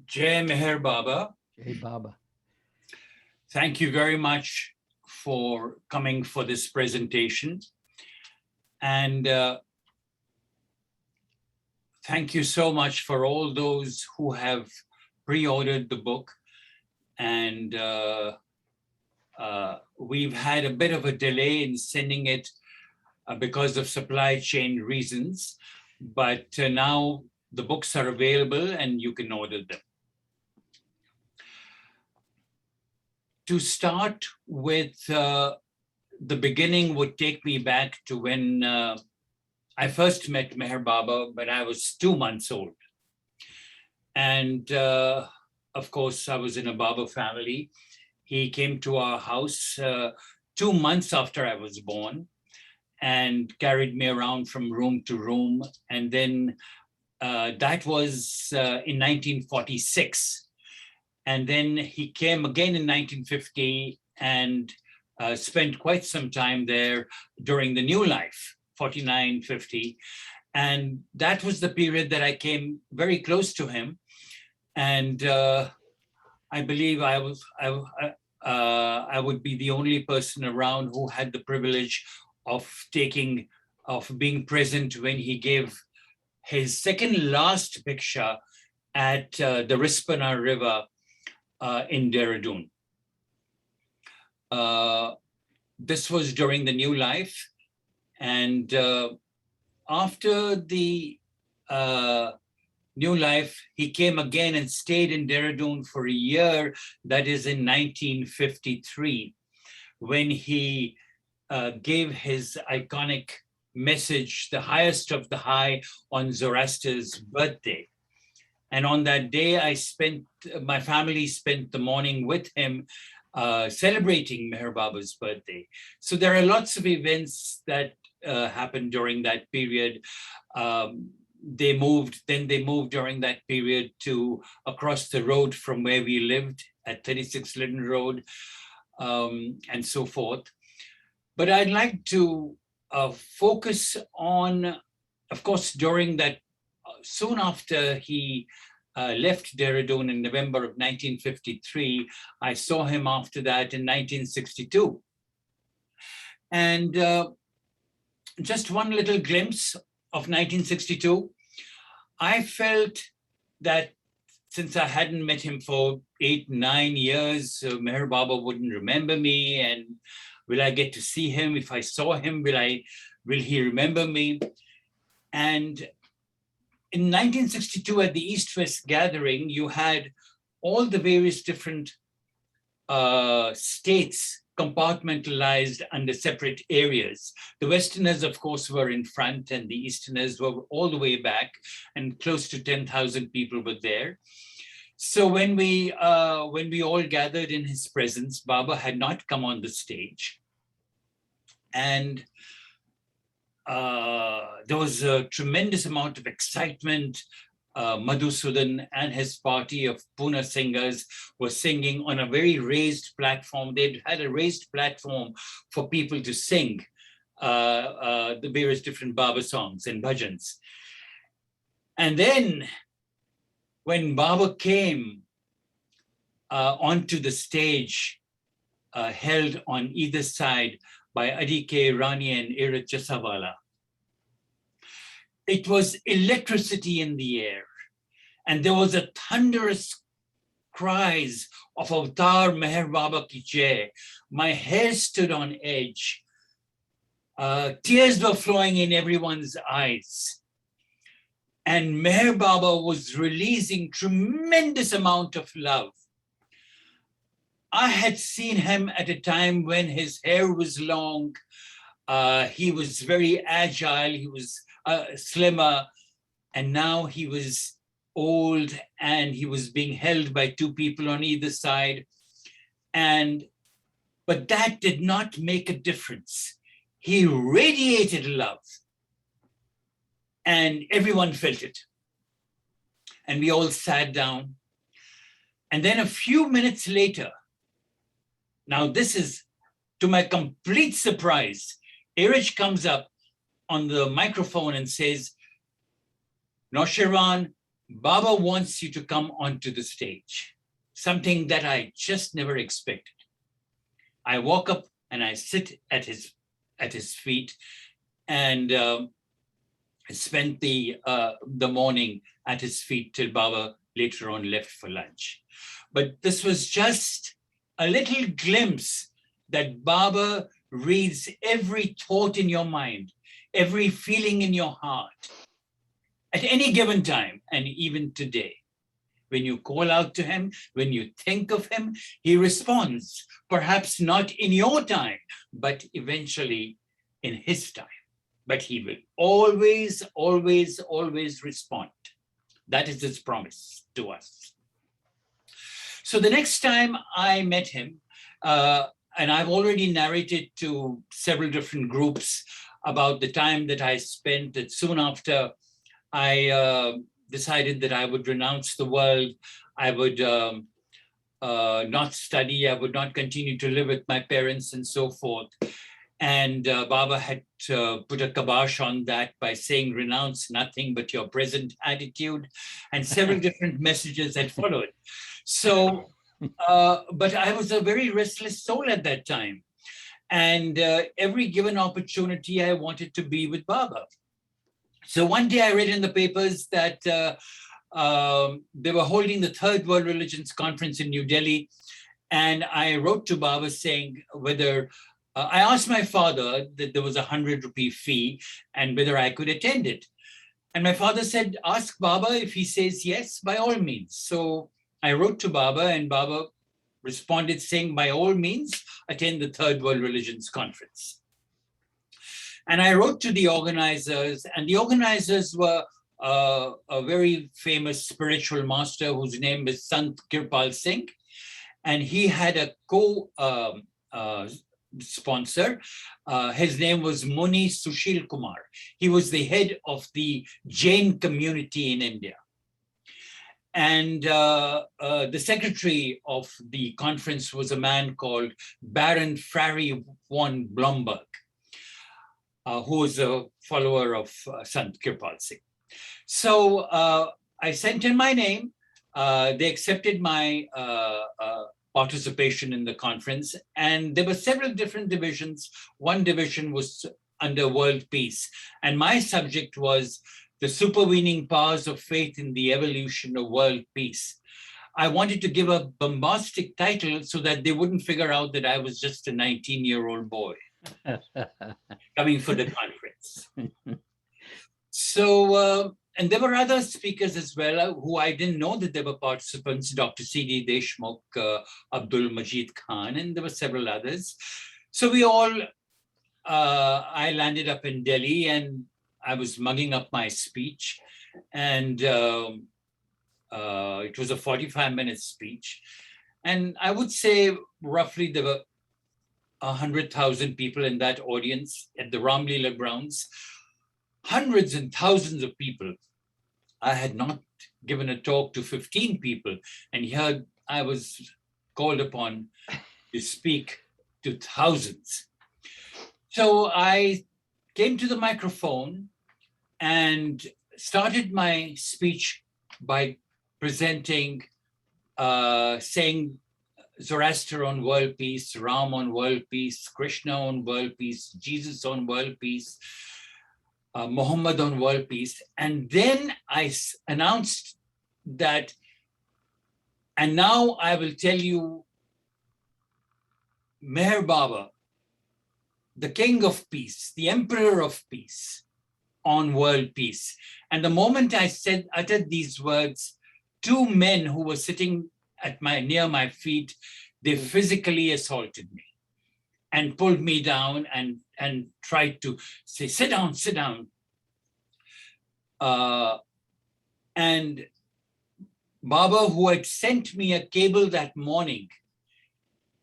Jai Meher Baba. Jai Baba. Thank you very much for coming for this presentation. And thank you so much for all those who have pre-ordered the book. And we've had a bit of a delay in sending it because of supply chain reasons. But now the books are available and you can order them. To start with, the beginning would take me back to when I first met Meher Baba when I was 2 months old. And of course, I was in a Baba family. He came to our house 2 months after I was born and carried me around from room to room. And then that was in 1946. And then he came again in 1950 and spent quite some time there during the new life, 49, 50. And that was the period that I came very close to him. And I believe I would be the only person around who had the privilege of being present when he gave his second last picture at the Rispana River in Dehradun. This was during the new life. And after the new life, he came again and stayed in Dehradun for a year. That is in 1953, when he gave his iconic message, the highest of the high, on Zoroaster's birthday. And on that day, my family spent the morning with him celebrating Meher Baba's birthday. So there are lots of events that happened during that period. They moved during that period to across the road from where we lived at 36 Linden Road, and so forth. But I'd like to focus on, of course, during that, soon after he left Dehradun in November of 1953, I saw him after that in 1962. And just one little glimpse of 1962, I felt that since I hadn't met him for 8, 9 years, Meher Baba wouldn't remember me. And will I get to see him? If I saw him, will he remember me? And in 1962, at the East-West gathering, you had all the various different states compartmentalized under separate areas. The Westerners, of course, were in front, and the Easterners were all the way back, and close to 10,000 people were there. So when we all gathered in his presence, Baba had not come on the stage. And there was a tremendous amount of excitement. Madhusudan and his party of Pune singers were singing on a very raised platform. They'd had a raised platform for people to sing the various different Baba songs and bhajans. And then when Baba came onto the stage, held on either side by Adike Irani and Irat Jasawala, it was electricity in the air. And there was a thunderous cries of Avatar Meher Baba ki jai. My hair stood on edge. Tears were flowing in everyone's eyes. And Meher Baba was releasing tremendous amount of love. I had seen him at a time when his hair was long. He was very agile. He was slimmer, and now he was old and he was being held by 2 people on either side. But that did not make a difference. He radiated love and everyone felt it. And we all sat down. And then a few minutes later, now this is to my complete surprise, Erich comes up on the microphone and says, Naosherwan, Baba wants you to come onto the stage, something that I just never expected. I walk up and I sit at his feet, and spent the morning at his feet till Baba later on left for lunch. But this was just a little glimpse that Baba reads every thought in your mind, every feeling in your heart, at any given time, and even today. When you call out to him, when you think of him, he responds, perhaps not in your time, but eventually in his time. But he will always, always, always respond. That is his promise to us. So the next time I met him, and I've already narrated to several different groups about the time that I spent, that soon after I decided that I would renounce the world, I would not study, I would not continue to live with my parents and so forth. And Baba had put a kibosh on that by saying, renounce nothing but your present attitude, and several different messages had followed. So, but I was a very restless soul at that time. And every given opportunity, I wanted to be with Baba. So one day I read in the papers that they were holding the Third World Religions Conference in New Delhi. And I wrote to Baba saying whether, I asked my father that there was a 100 rupee fee and whether I could attend it. And my father said, ask Baba. If he says yes, by all means. So I wrote to Baba, and Baba responded saying, by all means, attend the Third World Religions Conference. And I wrote to the organizers, and the organizers were a very famous spiritual master whose name is Sant Kirpal Singh. And he had a co-sponsor. His name was Muni Sushil Kumar. He was the head of the Jain community in India. And the secretary of the conference was a man called Baron Frary von Blomberg, who was a follower of Sant Kirpal Singh. So I sent in my name. They accepted my participation in the conference, and there were several different divisions. One division was under world peace, and my subject was the supervening powers of faith in the evolution of world peace. I wanted to give a bombastic title so that they wouldn't figure out that I was just a 19-year-old boy coming for the conference. So, and there were other speakers as well who I didn't know that they were participants, Dr. C.D. Deshmukh, Abdul Majid Khan, and there were several others. So we all, I landed up in Delhi, and I was mugging up my speech, and it was a 45-minute speech. And I would say roughly there were 100,000 people in that audience at the Ramlila grounds, hundreds and thousands of people. I had not given a talk to 15 people, and here I was called upon to speak to thousands. So I came to the microphone and started my speech by presenting, saying Zoroaster on world peace, Ram on world peace, Krishna on world peace, Jesus on world peace, Muhammad on world peace. And then I announced that, and now I will tell you, Meher Baba, the king of peace, the emperor of peace, on world peace. And the moment I uttered these words, two men who were sitting at near my feet, they physically assaulted me and pulled me down and tried to say, sit down, sit down. And Baba, who had sent me a cable that morning,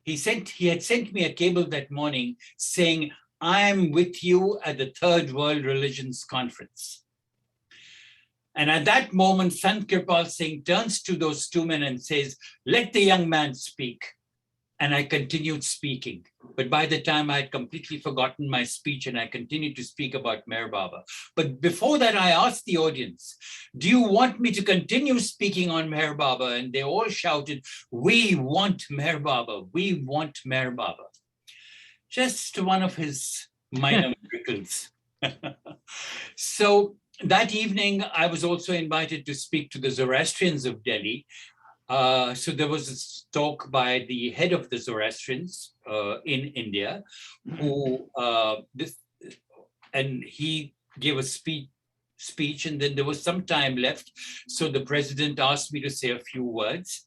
he had sent me a cable that morning saying, I am with you at the Third World Religions Conference. And at that moment, Sant Kirpal Singh turns to those two men and says, let the young man speak. and I continued speaking. But by the time I had completely forgotten my speech and I continued to speak about Meher Baba. But before that, I asked the audience, do you want me to continue speaking on Meher Baba? And they all shouted, we want Meher Baba, we want Meher Baba. Just one of his minor miracles. So that evening, I was also invited to speak to the Zoroastrians of Delhi. So there was a talk by the head of the Zoroastrians in India, who and he gave a speech, and then there was some time left. So the president asked me to say a few words.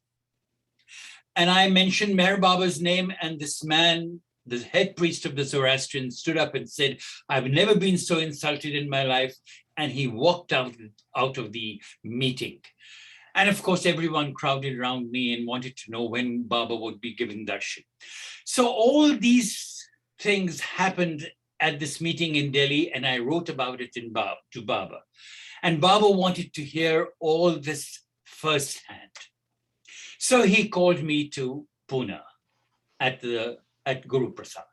And I mentioned Meher Baba's name, and this man, the head priest of the Zoroastrians, stood up and said, I've never been so insulted in my life. And he walked out of the meeting. And of course, everyone crowded around me and wanted to know when Baba would be giving darshan. So all these things happened at this meeting in Delhi, and I wrote about it to Baba. And Baba wanted to hear all this firsthand. So he called me to Pune at Guru Prasad.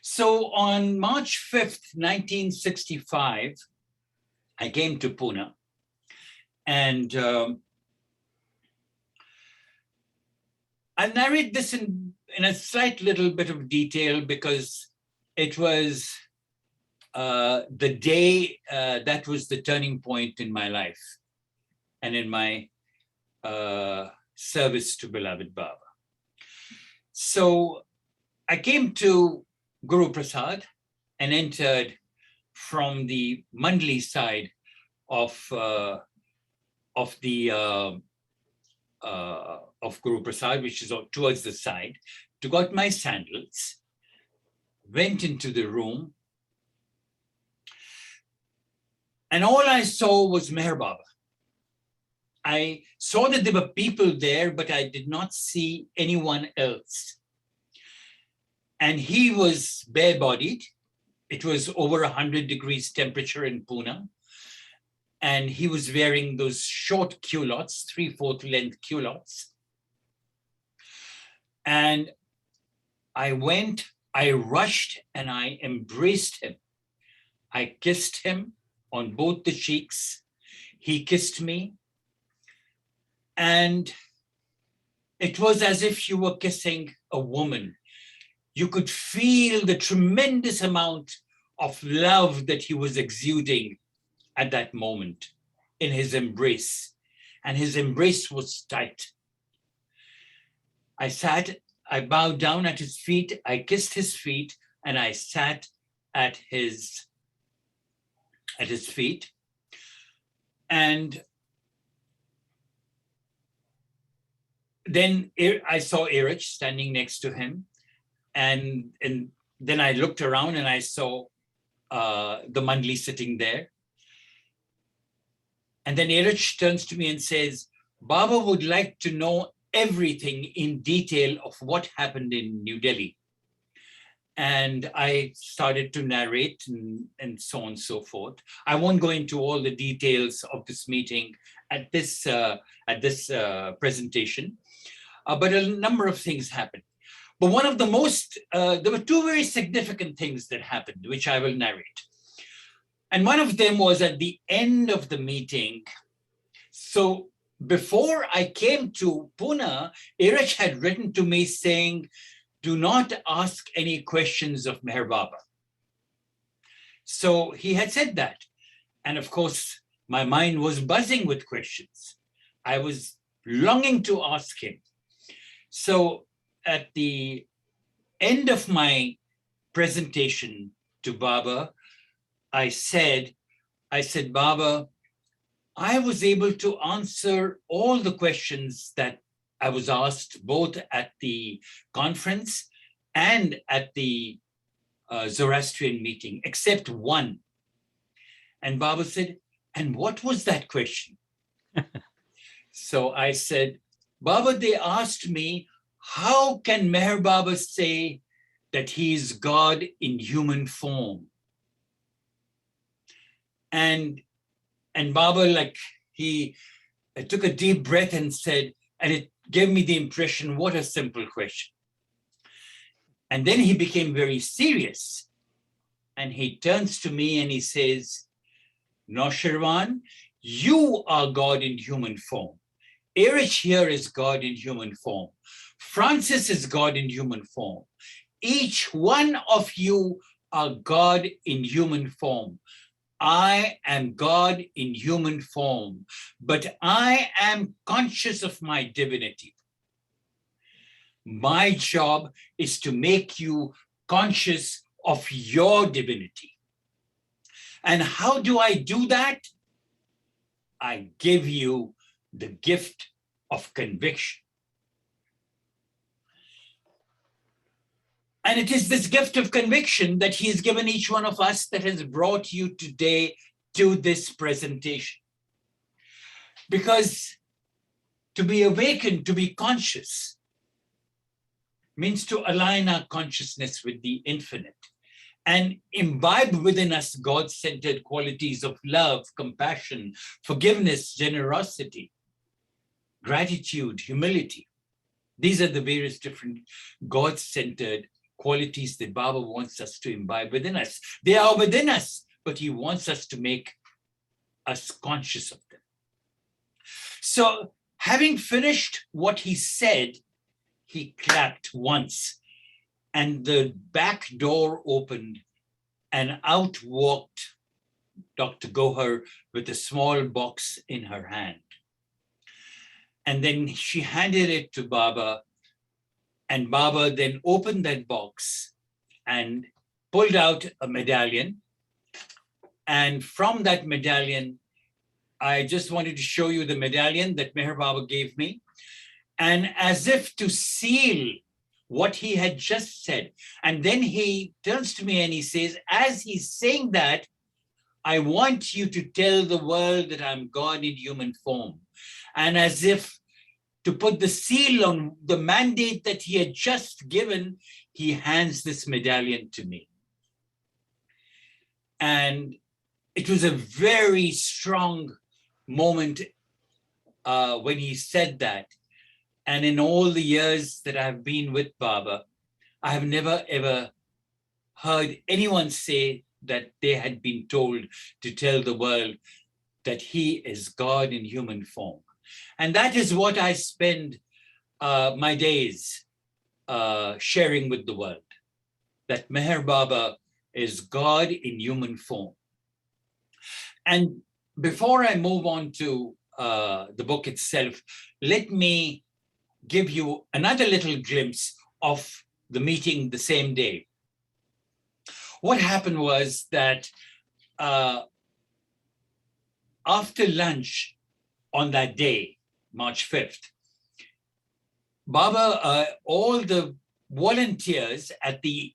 So on March 5th, 1965, I came to Pune. And I'll narrate this in a slight little bit of detail because it was the day that was the turning point in my life and in my service to beloved Baba. So I came to Guru Prasad and entered from the Mandli side of Guru Prasad, which is towards the side, got my sandals, went into the room, and all I saw was Meher Baba. I saw that there were people there, but I did not see anyone else. And he was bare-bodied. It was over 100 degrees temperature in Pune. And he was wearing those short culottes, 3/4 length culottes. And I rushed and I embraced him. I kissed him on both the cheeks. He kissed me. And it was as if you were kissing a woman. You could feel the tremendous amount of love that he was exuding at that moment in his embrace. And his embrace was tight. I bowed down at his feet, I kissed his feet, and I sat at his feet. And then I saw Irich standing next to him. And then I looked around and I saw the Mandli sitting there. And then Irich turns to me and says, Baba would like to know everything in detail of what happened in New Delhi. And I started to narrate and so on and so forth. I won't go into all the details of this meeting at this presentation, but a number of things happened. But one of the most, there were two very significant things that happened, which I will narrate. And one of them was at the end of the meeting. So before I came to Pune, Irich had written to me saying, do not ask any questions of Meher Baba. So he had said that. And of course, my mind was buzzing with questions. I was longing to ask him. So at the end of my presentation to Baba, I said, Baba, I was able to answer all the questions that I was asked both at the conference and at the Zoroastrian meeting, except one. And Baba said, and what was that question? So I said, Baba, they asked me, how can Meher Baba say that he is God in human form? And Baba, he took a deep breath and said, and it gave me the impression, what a simple question. And then he became very serious. And he turns to me and he says, Naosherwan, you are God in human form. Erich here is God in human form. Francis is God in human form. Each one of you are God in human form. I am God in human form, but I am conscious of my divinity. My job is to make you conscious of your divinity. And how do I do that? I give you the gift of conviction. And it is this gift of conviction that he has given each one of us that has brought you today to this presentation. Because to be awakened, to be conscious, means to align our consciousness with the infinite and imbibe within us God-centered qualities of love, compassion, forgiveness, generosity, gratitude, humility. These are the various different God-centered qualities that Baba wants us to imbibe within us. They are within us, but he wants us to make us conscious of them. So having finished what he said, he clapped once and the back door opened and out walked Dr. Gohar with a small box in her hand. And then she handed it to Baba, and Baba then opened that box and pulled out a medallion. And from that medallion, I just wanted to show you the medallion that Meher Baba gave me. And as if to seal what he had just said. And then he turns to me and he says, as he's saying that, I want you to tell the world that I'm God in human form. And as if to put the seal on the mandate that he had just given, he hands this medallion to me. And it was a very strong moment when he said that. And in all the years that I've been with Baba, I have never ever heard anyone say that they had been told to tell the world that he is God in human form. And that is what I spend my days sharing with the world, that Meher Baba is God in human form. And before I move on to the book itself, let me give you another little glimpse of the meeting the same day. What happened was that after lunch on that day, March 5th, Baba, all the volunteers at the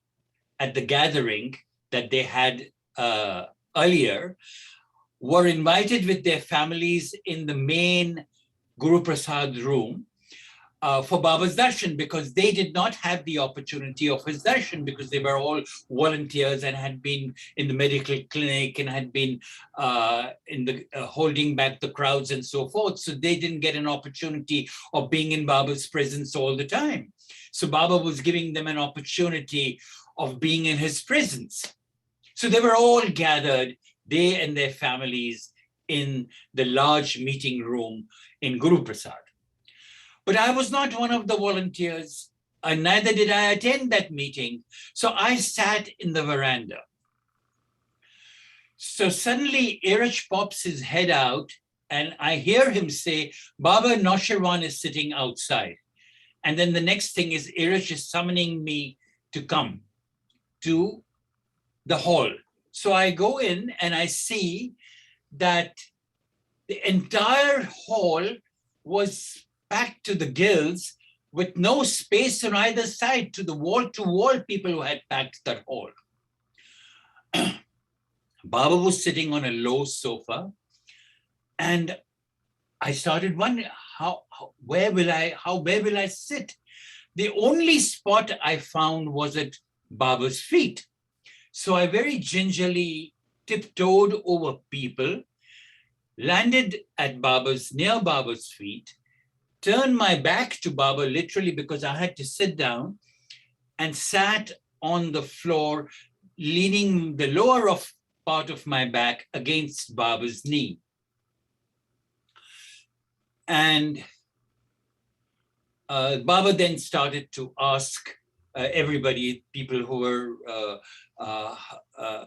gathering that they had earlier were invited with their families in the main Guru Prasad room for Baba's darshan, because they did not have the opportunity of his darshan because they were all volunteers and had been in the medical clinic and had been in the holding back the crowds and so forth. So they didn't get an opportunity of being in Baba's presence all the time. So Baba was giving them an opportunity of being in his presence. So they were all gathered, they and their families, in the large meeting room in Guru Prasad. But I was not one of the volunteers, and neither did I attend that meeting. So I sat in the veranda. So suddenly Erich pops his head out and I hear him say, Baba, Naosherwan is sitting outside. And then the next thing is Erich is summoning me to come to the hall. So I go in and I see that the entire hall was packed to the gills with no space on either side. To the wall people who had packed that hall. Baba was sitting on a low sofa, and I started wondering, where will I sit? The only spot I found was at Baba's feet. So I very gingerly tiptoed over people, landed at near Baba's feet, turned my back to Baba literally because I had to sit down, and sat on the floor, leaning the lower part of my back against Baba's knee. And Baba then started to ask everybody, people who were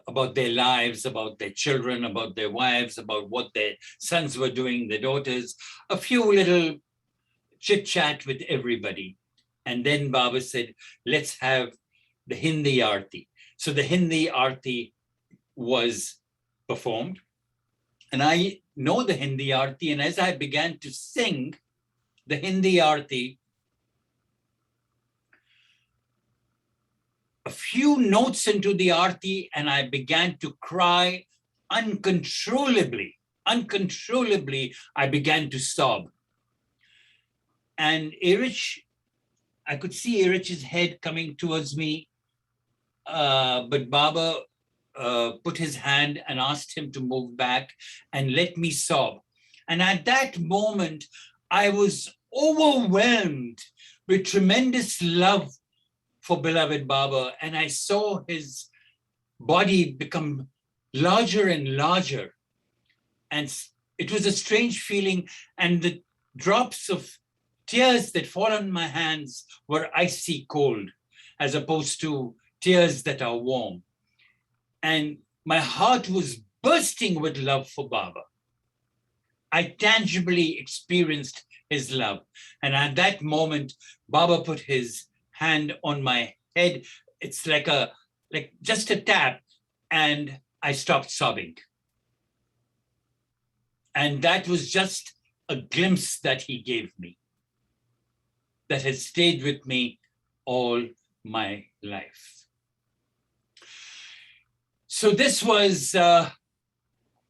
about their lives, about their children, about their wives, about what their sons were doing, their daughters, a few little chit chat with everybody. And then Baba said, let's have the Hindi Aarti. So the Hindi Aarti was performed. And I know the Hindi Aarti. And as I began to sing the Hindi Aarti, a few notes into the Aarti, and I began to cry uncontrollably. Uncontrollably, I began to sob. And Erich, I could see Erich's head coming towards me, but Baba put his hand and asked him to move back and let me sob. And at that moment, I was overwhelmed with tremendous love for beloved Baba, and I saw his body become larger and larger. And it was a strange feeling, and the drops of tears that fall on my hands were icy cold, as opposed to tears that are warm. And my heart was bursting with love for Baba. I tangibly experienced his love. And at that moment, Baba put his hand on my head. It's like just a tap, and I stopped sobbing. And that was just a glimpse that he gave me that has stayed with me all my life. So this was an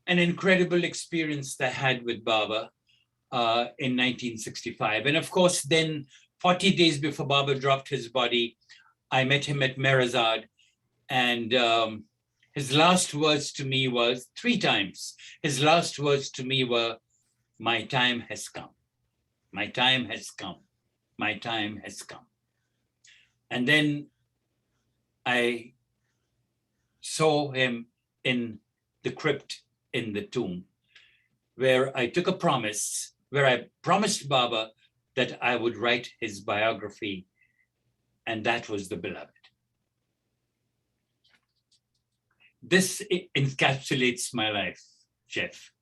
incredible experience that I had with Baba in 1965. And of course, then 40 days before Baba dropped his body, I met him at Merazad, and his last words to me was, 3 times, his last words to me were, my time has come, my time has come, my time has come. And then I saw him in the crypt in the tomb, where I took a promise, where I promised Baba that I would write his biography, and that was The Beloved. This encapsulates my life, Jeff.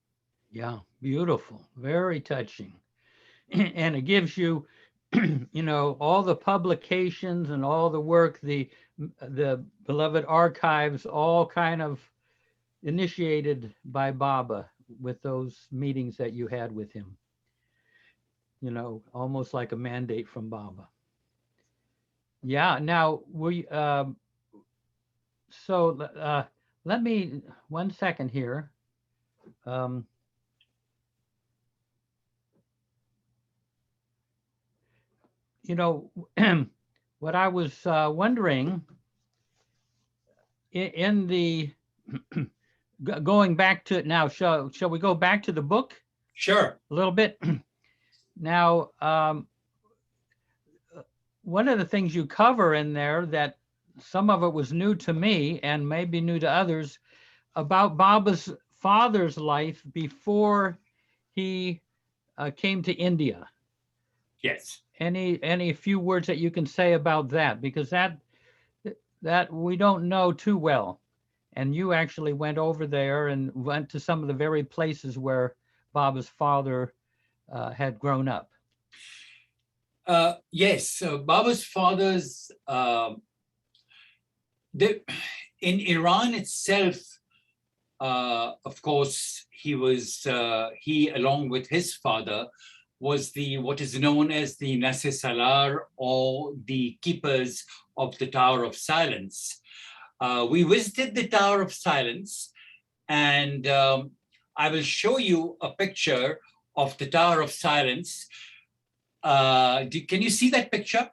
Yeah, beautiful, very touching. And it gives you, all the publications and all the work, the Beloved archives, all kind of initiated by Baba with those meetings that you had with him. Almost like a mandate from Baba. Yeah. Now let me 1 second here. What I was wondering in the going back to it now, shall we go back to the book? Sure. A little bit. Now, one of the things you cover in there that some of it was new to me and maybe new to others about Baba's father's life before he came to India. Yes. Any few words that you can say about that, because that we don't know too well. And you actually went over there and went to some of the very places where Baba's father had grown up. Yes, Baba's father's, in Iran itself, of course, he along with his father was what is known as the Nase Salar, or the keepers of the Tower of Silence. We visited the Tower of Silence, and I will show you a picture of the Tower of Silence. Can you see that picture?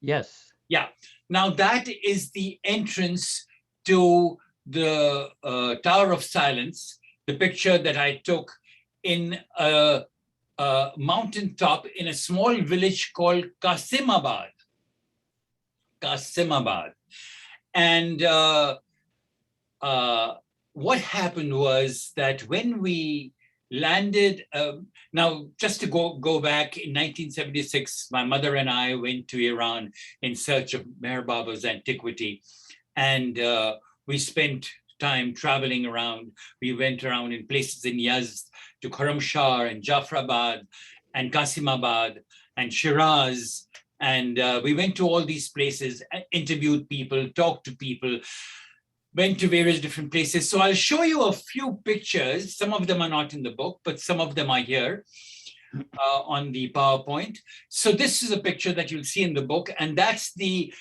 Yes. Yeah. Now that is the entrance to the Tower of Silence, the picture that I took in a mountaintop in a small village called Qasimabad. Qasimabad. And what happened was that when we landed, now just to go back, in 1976, my mother and I went to Iran in search of Meher Baba's antiquity. And we spent time traveling around. We went around in places in Yazd to Khorramshahr and Jafrabad and Qasimabad and Shiraz. And we went to all these places, interviewed people, talked to people, went to various different places. So I'll show you a few pictures. Some of them are not in the book, but some of them are here on the PowerPoint. So this is a picture that you'll see in the book, and that's the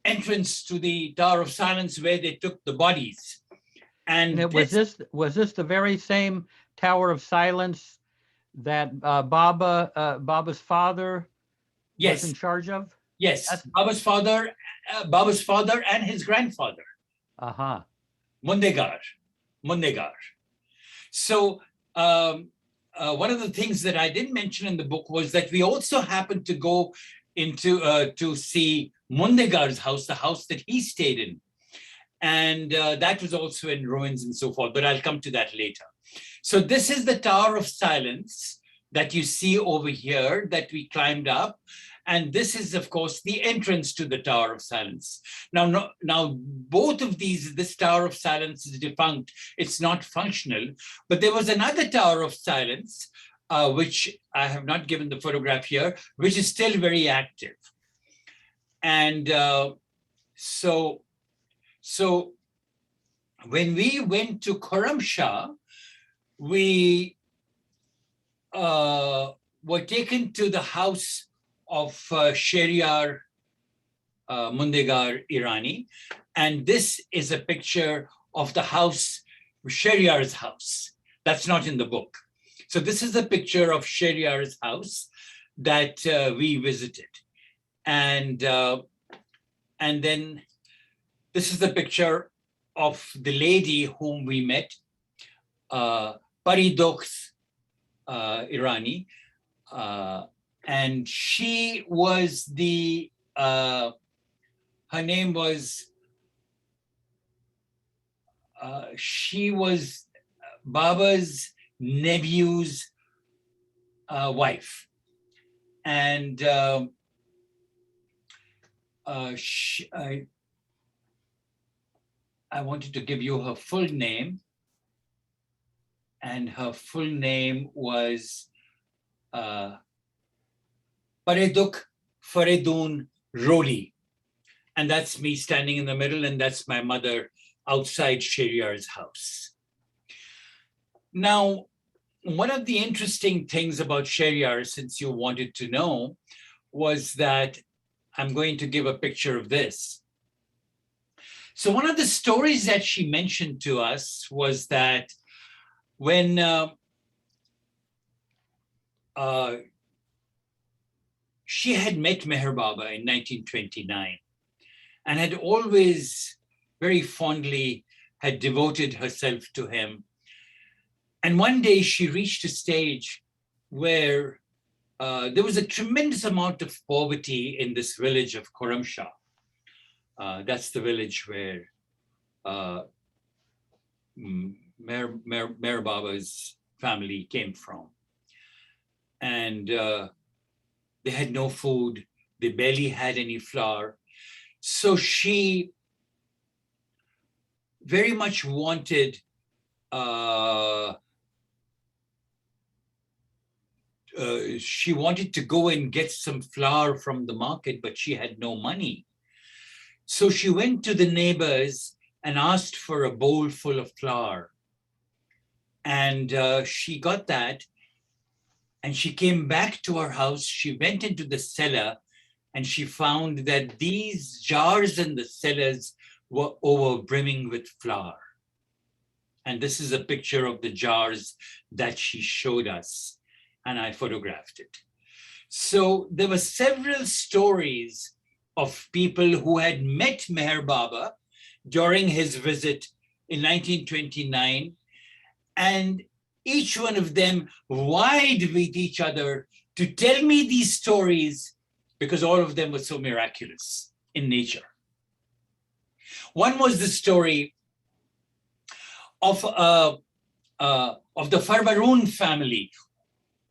entrance to the Tower of Silence where they took the bodies. And was this the very same Tower of Silence that Baba's father was in charge of? Yes, Baba's father and his grandfather. Mundegar. So one of the things that I didn't mention in the book was that we also happened to go into to see Mundegar's house, the house that he stayed in. And that was also in ruins and so forth, but I'll come to that later. So this is the Tower of Silence that you see over here that we climbed up. And this is, of course, the entrance to the Tower of Silence. Now, both of these, this Tower of Silence is defunct. It's not functional. But there was another Tower of Silence, which I have not given the photograph here, which is still very active. And so when we went to Khorramshahr, we were taken to the house of Sheriar Mundegar Irani. And this is a picture of the house, Sheriar's house. That's not in the book. So this is a picture of Sheriar's house that we visited. And then this is the picture of the lady whom we met, Paridokh Irani. And she was her name was, she was Baba's nephew's wife. And I wanted to give you her full name. And her full name was Pareduk Faridun Roli. And that's me standing in the middle, and that's my mother outside Sheriar's house. Now, one of the interesting things about Sheriar, since you wanted to know, was that I'm going to give a picture of this. So one of the stories that she mentioned to us was that when she had met Meher Baba in 1929 and had always very fondly had devoted herself to him. And one day she reached a stage where there was a tremendous amount of poverty in this village of Khorramshahr. That's the village where Meher Baba's family came from. And they had no food. They barely had any flour. So she very much wanted she wanted to go and get some flour from the market, but she had no money. So she went to the neighbors and asked for a bowl full of flour. And she got that. And she came back to her house. She went into the cellar and she found that these jars in the cellars were over-brimming with flour. And this is a picture of the jars that she showed us, and I photographed it. So there were several stories of people who had met Meher Baba during his visit in 1929, and each one of them vied with each other to tell me these stories because all of them were so miraculous in nature. One was the story of the Farbaroon family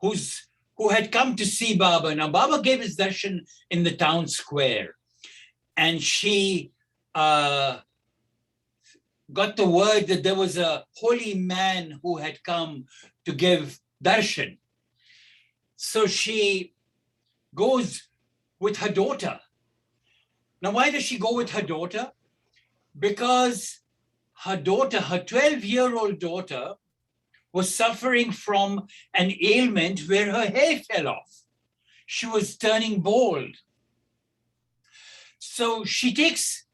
who had come to see Baba. Now, Baba gave his darshan in the town square, and she got the word that there was a holy man who had come to give darshan. So she goes with her daughter. Now, why does she go with her daughter? Because her daughter, her 12-year-old daughter, was suffering from an ailment where her hair fell off. She was turning bald. So she takes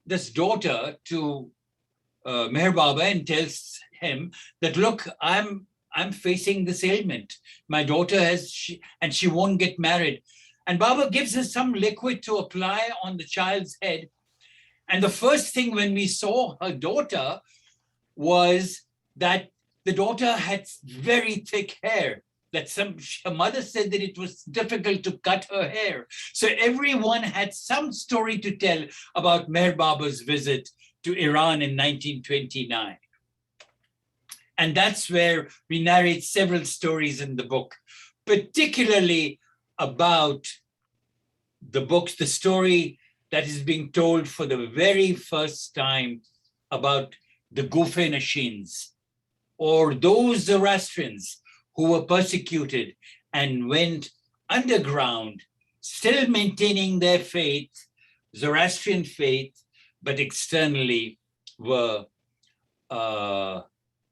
this daughter to Meher Baba and tells him that, look, I'm facing this ailment. My daughter and she won't get married. And Baba gives her some liquid to apply on the child's head. And the first thing when we saw her daughter was that the daughter had very thick hair, that her mother said that it was difficult to cut her hair. So everyone had some story to tell about Meher Baba's visit to Iran in 1929. And that's where we narrate several stories in the book, particularly about the story that is being told for the very first time about the Gufe-Nashins, or those Zoroastrians who were persecuted and went underground, still maintaining their faith, Zoroastrian faith, but externally were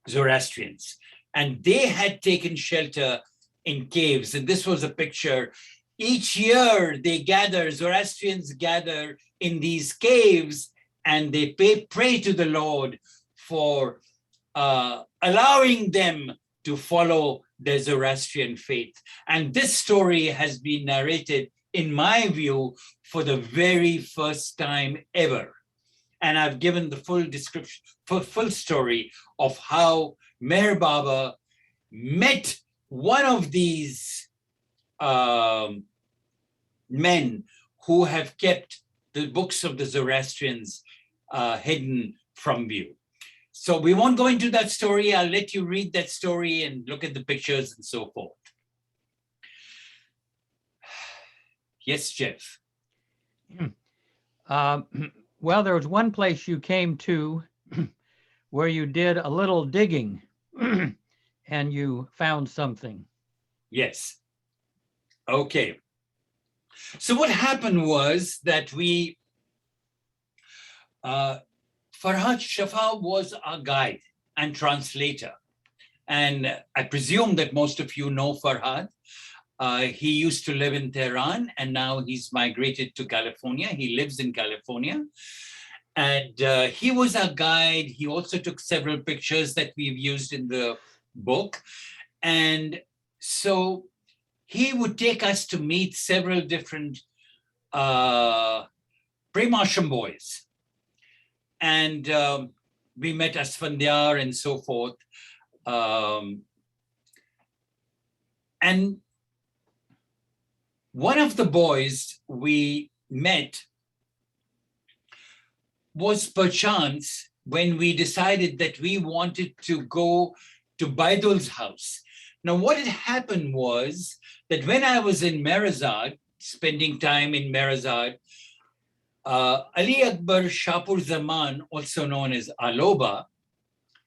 Zoroastrians. And they had taken shelter in caves. And this was a picture. Each year Zoroastrians gather in these caves, and they pray to the Lord for allowing them to follow the Zoroastrian faith. And this story has been narrated, in my view, for the very first time ever. And I've given the full description, full story of how Meher Baba met one of these men who have kept the books of the Zoroastrians hidden from view. So we won't go into that story. I'll let you read that story and look at the pictures and so forth. Yes, Jeff. Well, there was one place you came to where you did a little digging and you found something. Yes. Okay. So what happened was that Farhad Shafa was our guide and translator. And I presume that most of you know Farhad. He used to live in Tehran, and now he's migrated to California. He lives in California. And he was our guide. He also took several pictures that we've used in the book. And so he would take us to meet several different Premasham boys. And we met Asfandyar and so forth. And one of the boys we met was perchance when we decided that we wanted to go to Baidul's house. Now, what had happened was that when I was in Merazad, spending time in Merazad, Ali Akbar Shapur Zaman, also known as Aloba,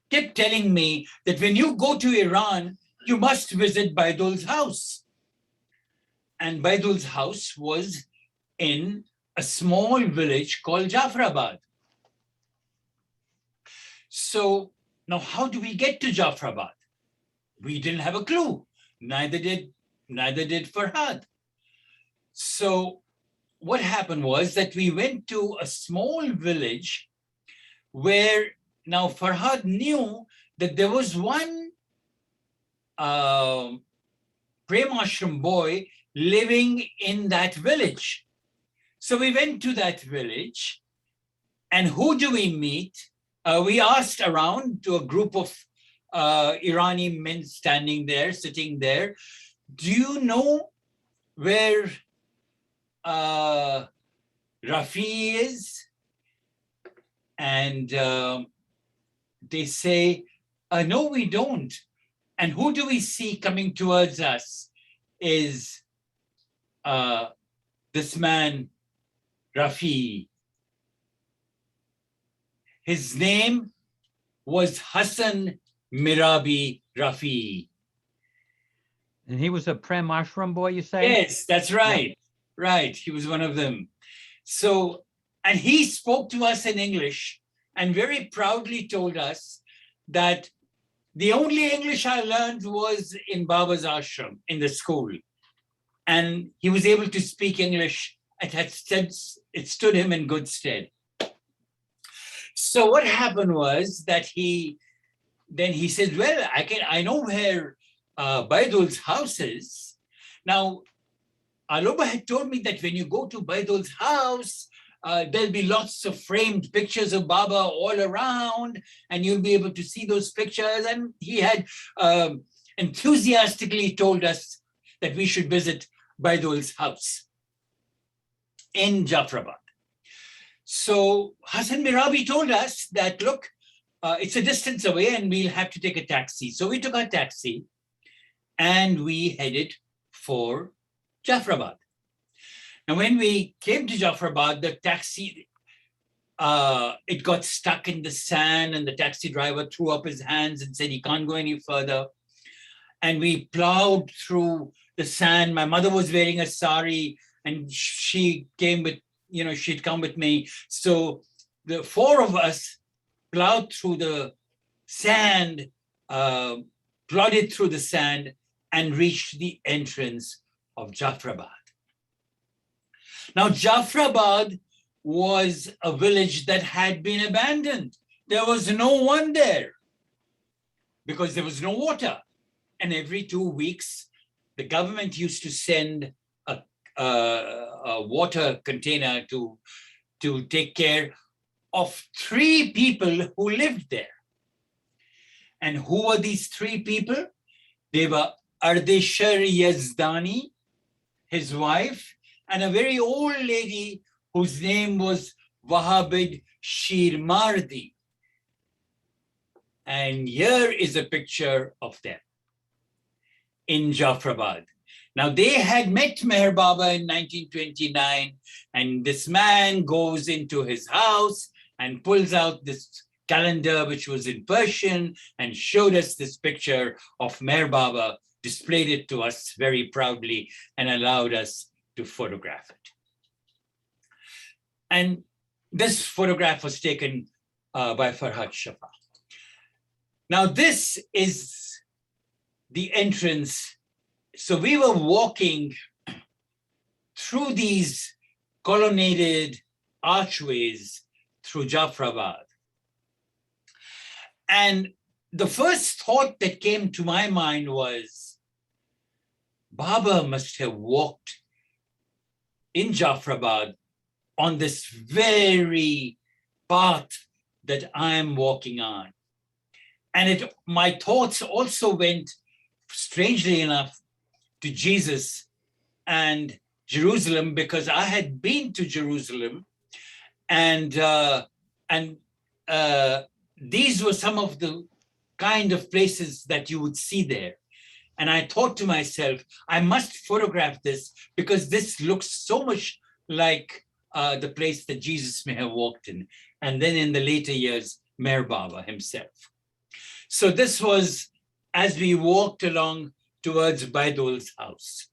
kept telling me that when you go to Iran, you must visit Baidul's house. And Baidul's house was in a small village called Jafrabad. So now how do we get to Jafrabad? We didn't have a clue. Neither did Farhad. So what happened was that we went to a small village where now Farhad knew that there was one Prem Ashram boy living in that village. So we went to that village, and who do we meet? We asked around to a group of Irani men standing there, sitting there, do you know where Rafi is, and they say, no, we don't. And who do we see coming towards us is this man, Rafi. His name was Hassan Mirabi Rafi. And he was a Prem Ashram boy, you say? Yes, that's right. Yeah. Right. He was one of them. So, and he spoke to us in English and very proudly told us that the only English I learned was in Baba's ashram, in the school. And he was able to speak English. It stood him in good stead. So what happened was that he said, well, I know where Baidul's house is. Now, Aloba had told me that when you go to Baidul's house, there'll be lots of framed pictures of Baba all around, and you'll be able to see those pictures. And he had enthusiastically told us that we should visit Baidul's house in Jafrabad. So Hassan Mirabi told us that, look, it's a distance away and we'll have to take a taxi. So we took our taxi and we headed for Jafrabad. And when we came to Jafrabad, the taxi, it got stuck in the sand, and the taxi driver threw up his hands and said he can't go any further. And we plowed through the sand. My mother was wearing a sari and she came with, she'd come with me. So the four of us plowed through the sand, plodded through the sand and reached the entrance of Jafrabad. Now, Jafrabad was a village that had been abandoned. There was no one there because there was no water. And every 2 weeks, the government used to send a water container to take care of 3 people who lived there. And who were these 3 people? They were Ardeshar Yazdani, his wife, and a very old lady whose name was Wahabid Shirmardi. And here is a picture of them in Jafrabad. Now, they had met Meher Baba in 1929, and this man goes into his house and pulls out this calendar, which was in Persian, and showed us this picture of Meher Baba, displayed it to us very proudly, and allowed us to photograph it. And this photograph was taken by Farhad Shafa. Now, this is the entrance. So we were walking through these colonnaded archways through Jafrabad. And the first thought that came to my mind was, Baba must have walked in Jafrabad on this very path that I'm walking on. And my thoughts also went, strangely enough, to Jesus and Jerusalem, because I had been to Jerusalem, and these were some of the kind of places that you would see there. And I thought to myself, I must photograph this because this looks so much like the place that Jesus may have walked in. And then in the later years, Meher Baba himself. So this was as we walked along towards Baidul's house.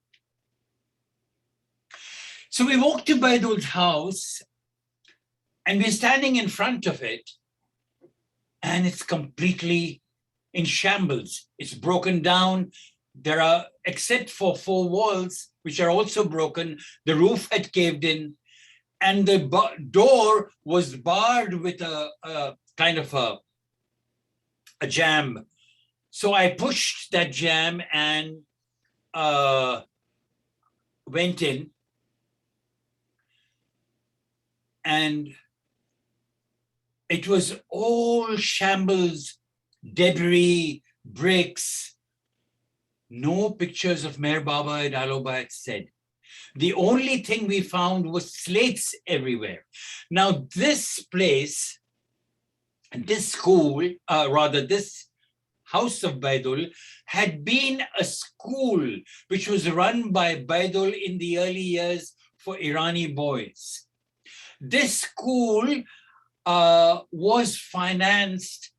So we walked to Baidul's house and we're standing in front of it, and it's completely in shambles. It's broken down. There are, except for 4 walls, which are also broken, the roof had caved in, and the door was barred with a kind of a jamb. So I pushed that jamb and went in. And it was all shambles, debris, bricks, no pictures of Meher Baba and Aloba had said. The only thing we found was slates everywhere. Now, this place, this school, this house of Baidul had been a school which was run by Baidul in the early years for Irani boys. This school was financed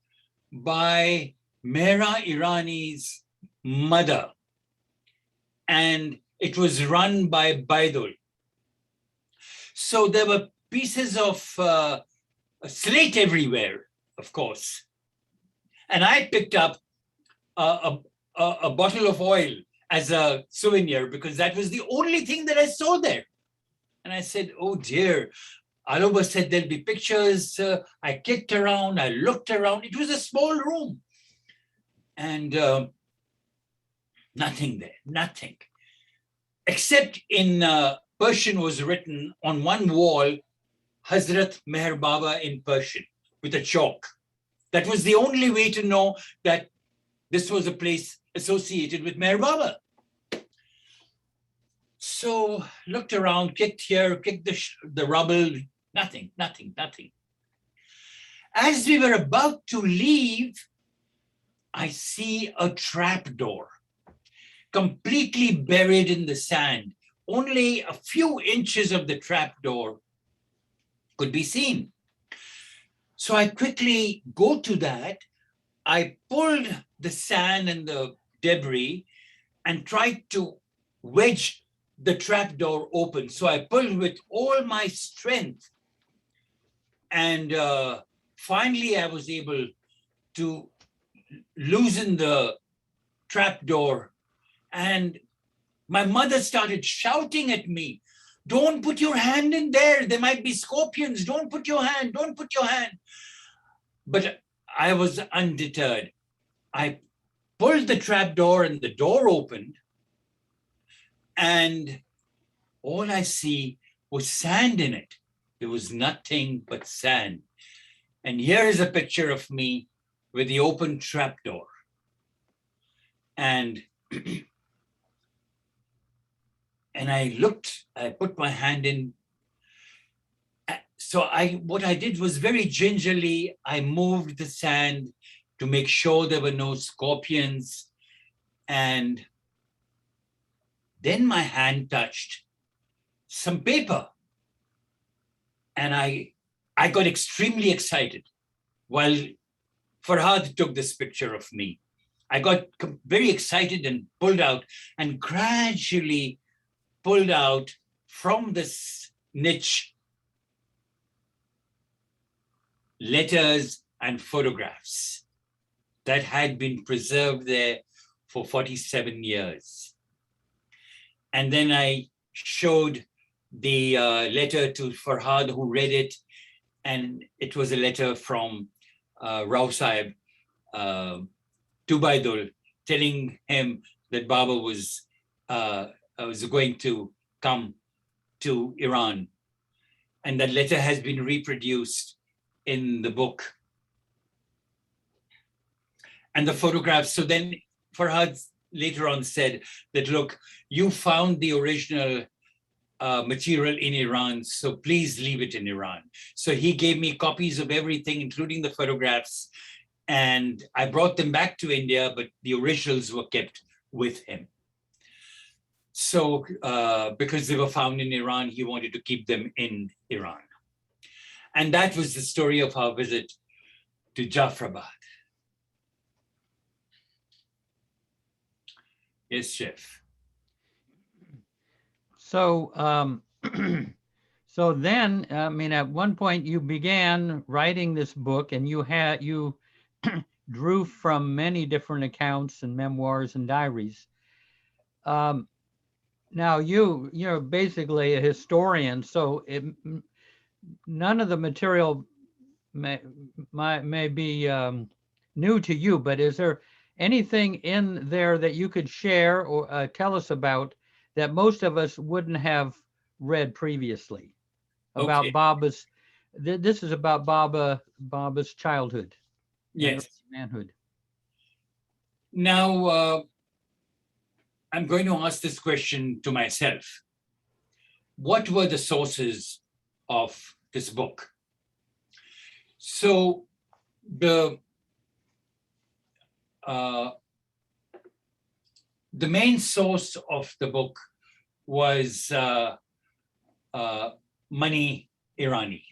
by Merwan Irani's mother, and it was run by Baidul. So there were pieces of slate everywhere, of course. And I picked up a bottle of oil as a souvenir because that was the only thing that I saw there. And I said, oh dear. Aloba said there'll be pictures. I clicked around, I looked around. It was a small room. And nothing there, nothing. Except in Persian was written on one wall, Hazrat Meher Baba in Persian with a chalk. That was the only way to know that this was a place associated with Meher Baba. So looked around, kicked here, kicked the rubble, nothing. As we were about to leave, I see a trap door, completely buried in the sand. Only a few inches of the trap door could be seen. So I quickly go to that. I pulled the sand and the debris and tried to wedge the trap door open. So I pulled with all my strength. And finally, I was able to loosen the trap door. And my mother started shouting at me, don't put your hand in there. There might be scorpions. Don't put your hand. Don't put your hand. But I was undeterred. I pulled the trap door and the door opened. And all I see was sand in it. There was nothing but sand. And here is a picture of me with the open trap door. And I looked, I put my hand in. So what I did was very gingerly, I moved the sand to make sure there were no scorpions. And then my hand touched some paper. And I got extremely excited while Farhad took this picture of me. I got very excited and pulled out and gradually pulled out from this niche letters and photographs that had been preserved there for 47 years. And then I showed the letter to Farhad, who read it, and it was a letter from Rao Sahib to Baidul, telling him that Baba was going to come to Iran. And that letter has been reproduced in the book. And the photographs, so then Farhad later on said that, look, you found the original material in Iran, so please leave it in Iran. So he gave me copies of everything, including the photographs, and I brought them back to India, but the originals were kept with him. So because they were found in Iran, he wanted to keep them in Iran. And that was the story of our visit to Jafrabad. Yes, Chef. So, so then, I mean, at one point you began writing this book, and you drew from many different accounts and memoirs and diaries. Now you're basically a historian, so none of the material may be new to you, but is there anything in there that you could share or tell us about that most of us wouldn't have read previously about Baba's? This is about Baba's childhood. Yes. Manhood. Now, I'm going to ask this question to myself. what were the sources of this book? So the main source of the book was Mani Irani.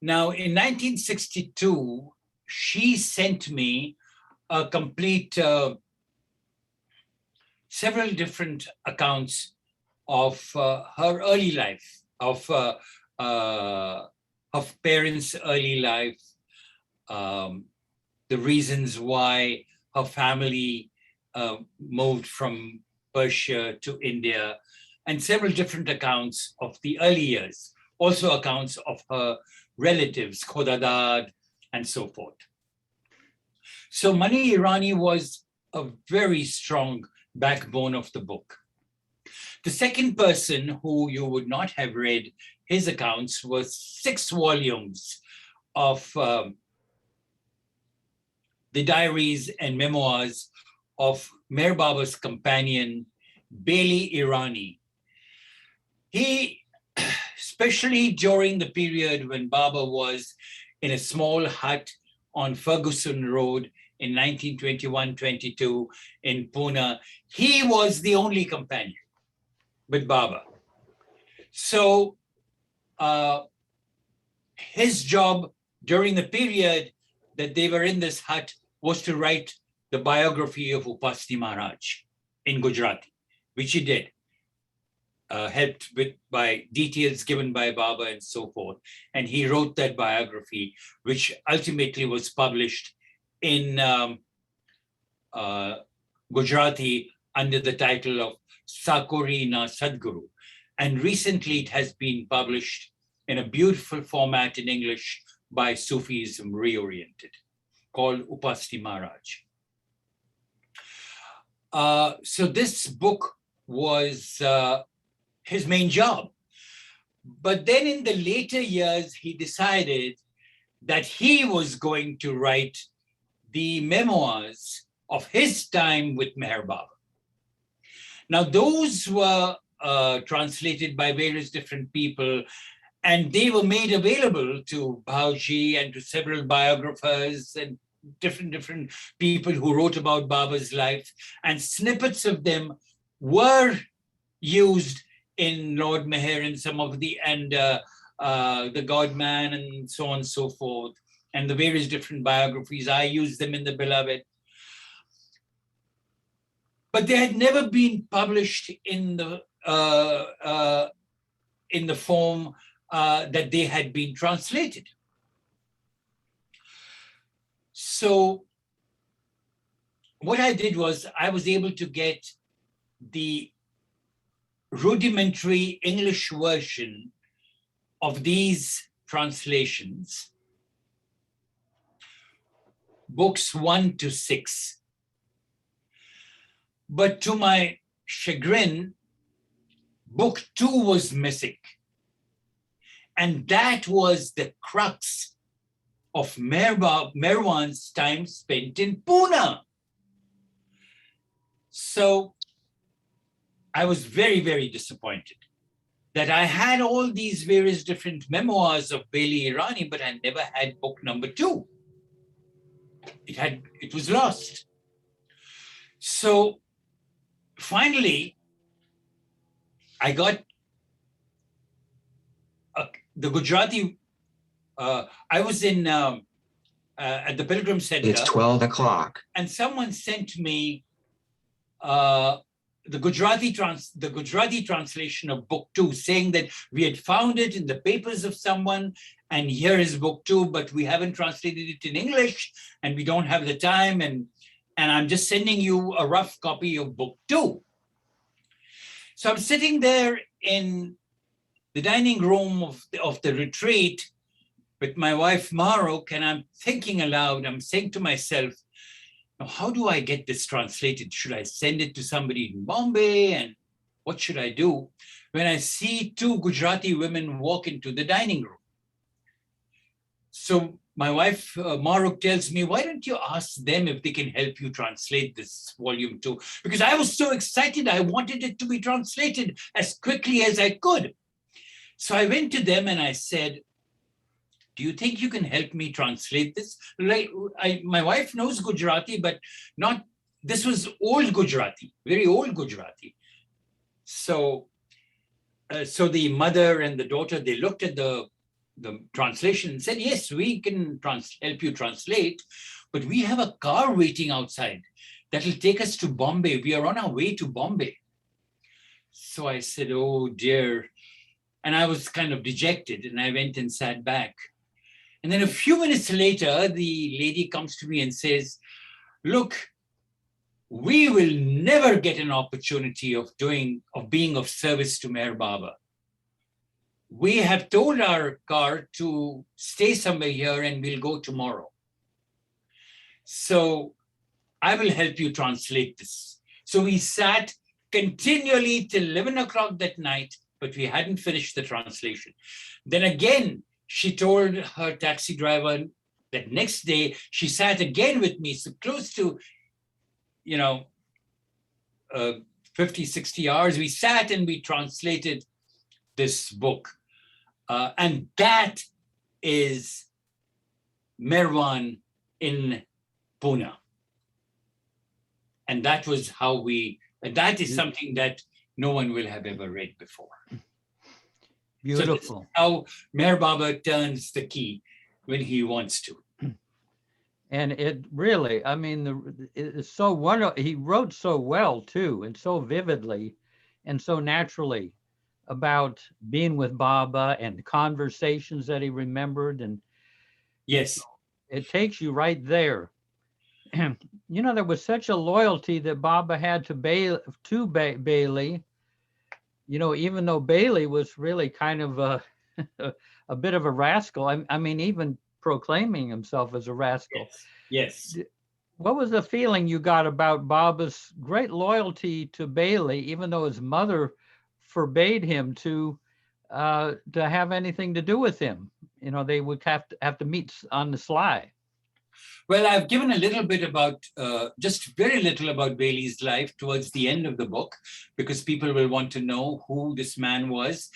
Now, in 1962, she sent me a complete, several different accounts of her early life, of parents' early life, the reasons why her family moved from Persia to India, and several different accounts of the early years, also accounts of her relatives, Khodadad, and so forth. So Mani Irani was a very strong backbone of the book. The second person who you would not have read his accounts was 6 volumes of the diaries and memoirs of Meher Baba's companion, Beli Irani. He, especially during the period when Baba was in a small hut on Ferguson Road in 1921-22 in Pune, he was the only companion with Baba. So his job during the period that they were in this hut was to write the biography of Upasti Maharaj in Gujarati, which he did, helped with by details given by Baba and so forth. And he wrote that biography, which ultimately was published in Gujarati under the title of Sakori Na Sadguru. And recently it has been published in a beautiful format in English by Sufism Reoriented, called Upasti Maharaj. So this book was his main job. But then in the later years, he decided that he was going to write the memoirs of his time with Meher Baba. Now, those were translated by various different people, and they were made available to Bhauji and to several biographers and different people who wrote about Baba's life, and snippets of them were used in Lord Meher and some of the, and the God Man and so on and so forth, and the various different biographies. I used them in the Beloved. But they had never been published in the form that they had been translated. So what I did was I was able to get the rudimentary English version of these translations, books 1 to 6. But to my chagrin, book 2 was missing. And that was the crux of Merwan's time spent in Pune. So I was very, very disappointed that I had all these various different memoirs of Beli Irani, but I never had book number 2. It was lost. So finally, I got the Gujarati. I was in at the Pilgrim Center. It's 12 o'clock. And someone sent me the Gujarati translation of book 2, saying that we had found it in the papers of someone, and here is book 2, but we haven't translated it in English, and we don't have the time, and I'm just sending you a rough copy of book 2. So I'm sitting there in the dining room of the retreat with my wife Marok, and I'm thinking aloud. I'm saying to myself, now, how do I get this translated? Should I send it to somebody in Bombay? And what should I do? When I see 2 Gujarati women walk into the dining room. So my wife, Maruk, tells me, why don't you ask them if they can help you translate this volume 2? Because I was so excited. I wanted it to be translated as quickly as I could. So I went to them and I said, do you think you can help me translate this? Like, my wife knows Gujarati, but not, this was old Gujarati, very old Gujarati. So, so the mother and the daughter, they looked at the translation and said, yes, we can help you translate, but we have a car waiting outside that will take us to Bombay. We are on our way to Bombay. So I said, oh dear. And I was kind of dejected and I went and sat back. And then a few minutes later, the lady comes to me and says, look, we will never get an opportunity of being of service to Meher Baba. We have told our car to stay somewhere here and we'll go tomorrow. So I will help you translate this. So we sat continually till 11 o'clock that night, but we hadn't finished the translation. Then again, she told her taxi driver that next day she sat again with me, so close to, 50, 60 hours. We sat and we translated this book. And that is Merwan in Pune. And that was how that is something that no one will have ever read before. Beautiful. So this is how Meher Baba turns the key when he wants to. And it really, I mean, it's so wonderful. He wrote so well too, and so vividly and so naturally about being with Baba and the conversations that he remembered. And yes, it takes you right there. There was such a loyalty that Baba had to Bailey, even though Bailey was really kind of a bit of a rascal. I mean, even proclaiming himself as a rascal. Yes. What was the feeling you got about Baba's great loyalty to Bailey, even though his mother forbade him to have anything to do with him? They would have to meet on the sly. Well, I've given a little bit about, just very little about Bailey's life towards the end of the book, because people will want to know who this man was.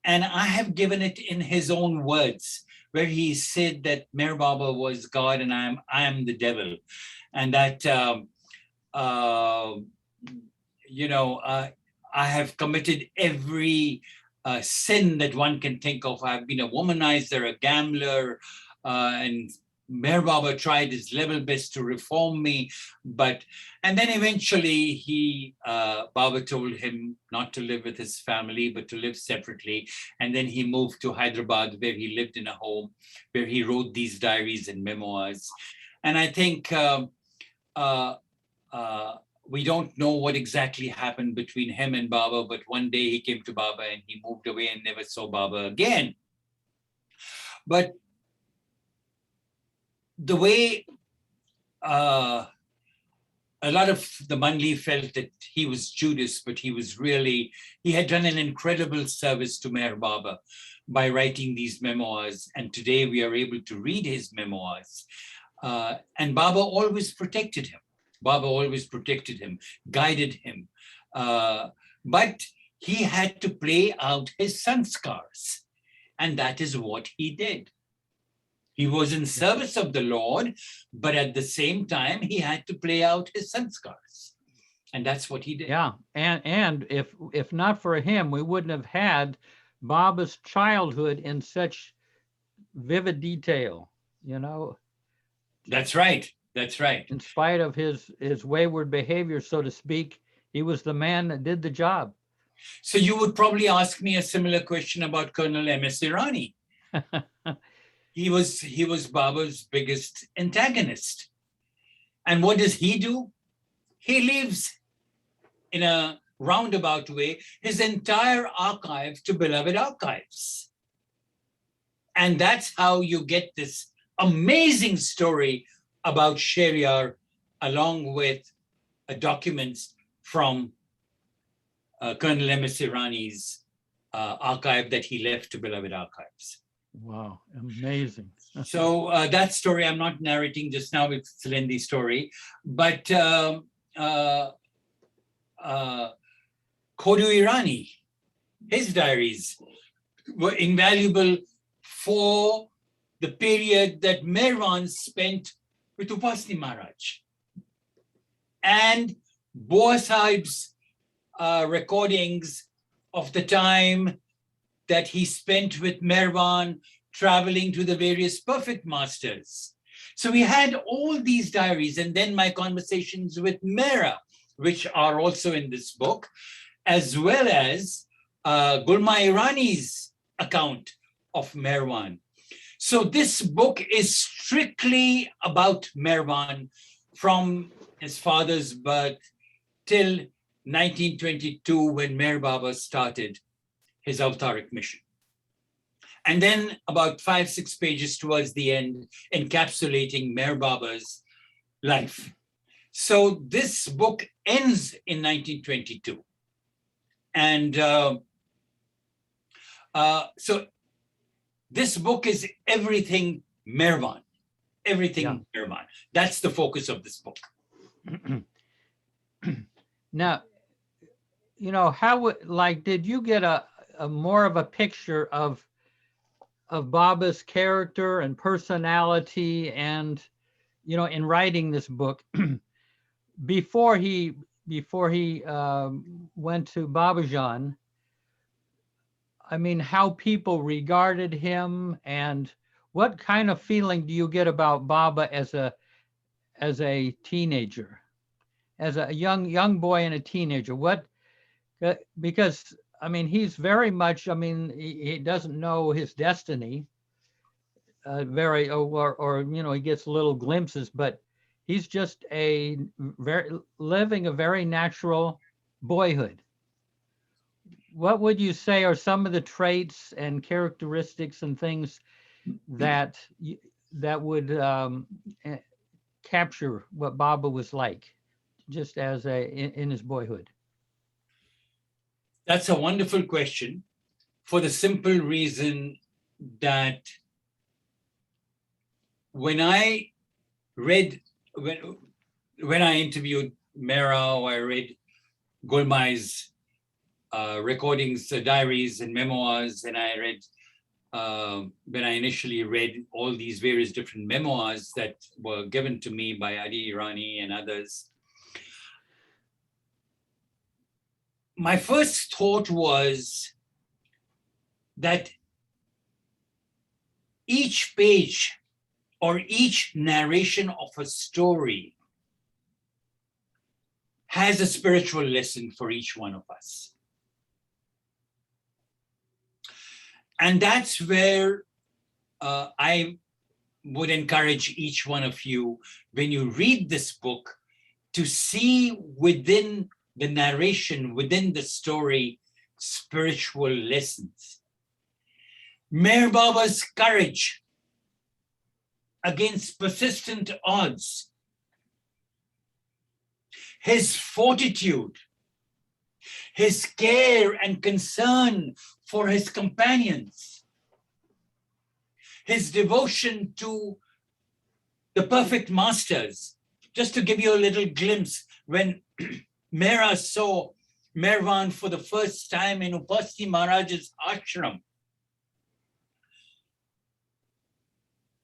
And I have given it in his own words, where he said that Meher Baba was God and I am the devil. And that, I have committed every sin that one can think of. I've been a womanizer, a gambler, and Meher Baba tried his level best to reform me, and then eventually Baba told him not to live with his family, but to live separately. And then he moved to Hyderabad, where he lived in a home, where he wrote these diaries and memoirs. And I think we don't know what exactly happened between him and Baba, but one day he came to Baba and he moved away and never saw Baba again. But the way a lot of the Mandli felt that he was Judas, but he had done an incredible service to Meher Baba by writing these memoirs. And today we are able to read his memoirs. And Baba always protected him. Guided him. But he had to play out his sanskars. And that is what he did. He was in service of the Lord, but at the same time, he had to play out his sanskars. And that's what he did. Yeah, and if not for him, we wouldn't have had Baba's childhood in such vivid detail, That's right. In spite of his wayward behavior, so to speak, he was the man that did the job. So you would probably ask me a similar question about Colonel M.S. Irani. He was Baba's biggest antagonist. And what does he do? He leaves, in a roundabout way, his entire archive to Beloved Archives. And that's how you get this amazing story about Sheriar, along with documents from Colonel M.S. Irani's archive that he left to Beloved Archives. Wow, amazing. So that story I'm not narrating just now, it's a lengthy story, but Godhood Irani, his diaries were invaluable for the period that Merwan spent with Upasni Maharaj. And Boa Sahib's recordings of the time that he spent with Merwan traveling to the various perfect masters. So we had all these diaries, and then my conversations with Mera, which are also in this book, as well as Gulma Irani's account of Merwan. So this book is strictly about Merwan from his father's birth till 1922 when Mer Baba started his Avtaric mission. And then about 5-6 pages towards the end, encapsulating Mer Baba's life. So this book ends in 1922. And so this book is everything Merwan, everything Merwan. That's the focus of this book. Now, you know, how like did you get a more of a picture of Baba's character and personality, and you know, in writing this book before he went to Babajan? I mean, how people regarded him, and what kind of feeling do you get about Baba as a teenager, as a young boy and a teenager? What, because I mean, he's very much, I mean, he doesn't know his destiny very, or you know, he gets little glimpses, but he's just living a very natural boyhood. What would you say are some of the traits and characteristics and things that would capture what Baba was like, just as in his boyhood? That's a wonderful question, for the simple reason that when I read, when I interviewed Mera, or I read Gulmai's recordings, diaries and memoirs, and I read, when I initially read all these various different memoirs that were given to me by Adi Irani and others, my first thought was that each page or each narration of a story has a spiritual lesson for each one of us. And that's where I would encourage each one of you, when you read this book, to see within the narration, within the story, spiritual lessons. Mer Baba's courage against persistent odds, his fortitude, his care and concern for his companions, his devotion to the perfect masters. Just to give you a little glimpse, when Mera saw Merwan for the first time in Upasni Maharaj's ashram,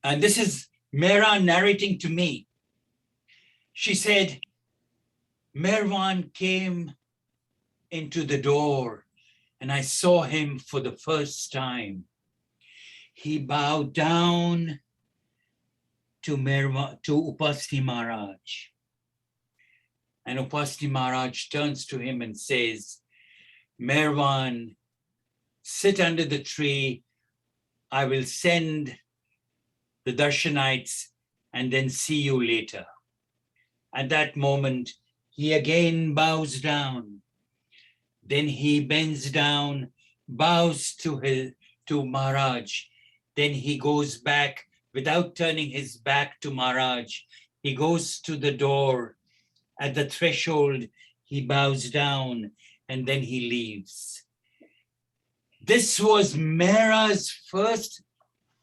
and this is Mera narrating to me, she said, Merwan came into the door and I saw him for the first time. He bowed down to Upasni Maharaj. And Upasni Maharaj turns to him and says, Merwan, sit under the tree. I will send the Darshanites and then see you later. At that moment, he again bows down. Then he bends down, bows to Maharaj. Then he goes back without turning his back to Maharaj. He goes to the door. At the threshold, he bows down and then he leaves. This was Mera's first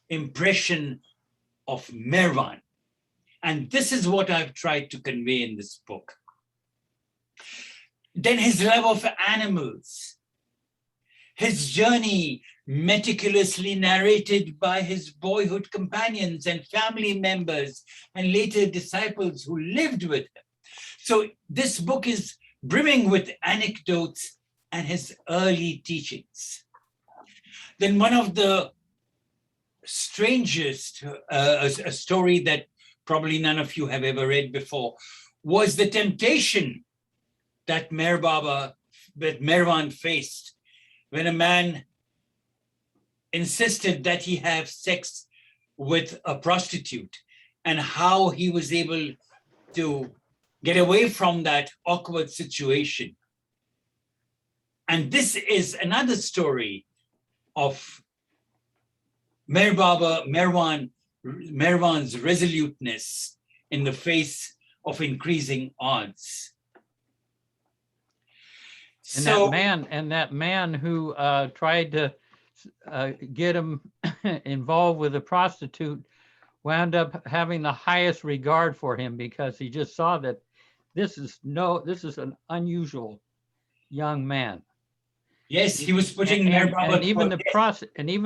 impression of Merwan. And this is what I've tried to convey in this book. Then his love of animals, his journey meticulously narrated by his boyhood companions and family members and later disciples who lived with him. So this book is brimming with anecdotes and his early teachings. Then one of the strangest, a story that probably none of you have ever read before, was the temptation that Merwan faced when a man insisted that he have sex with a prostitute, and how he was able to get away from that awkward situation. And this is another story of Merwan's resoluteness in the face of increasing odds. And that man who tried to get him involved with a prostitute wound up having the highest regard for him, because he just saw that this is an unusual young man. Yes, he was putting and even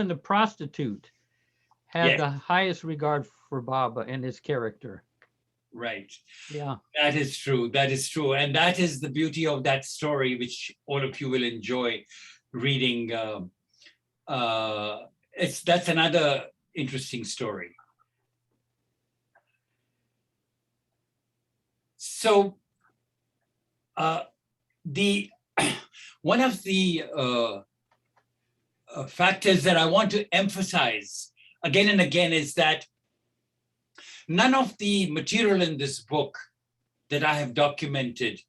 the prostitute had the highest regard for Baba and his character. Right. Yeah. That is true. That is true. And that is the beauty of that story, which all of you will enjoy reading. That's another interesting story. So one of the factors that I want to emphasize again and again is that none of the material in this book that I have documented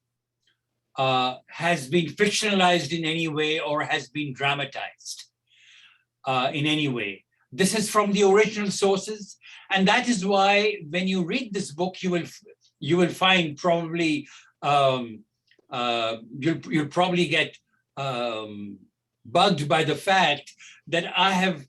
has been fictionalized in any way or has been dramatized in any way. This is from the original sources, and that is why when you read this book, you will find probably you'll probably get bugged by the fact that I have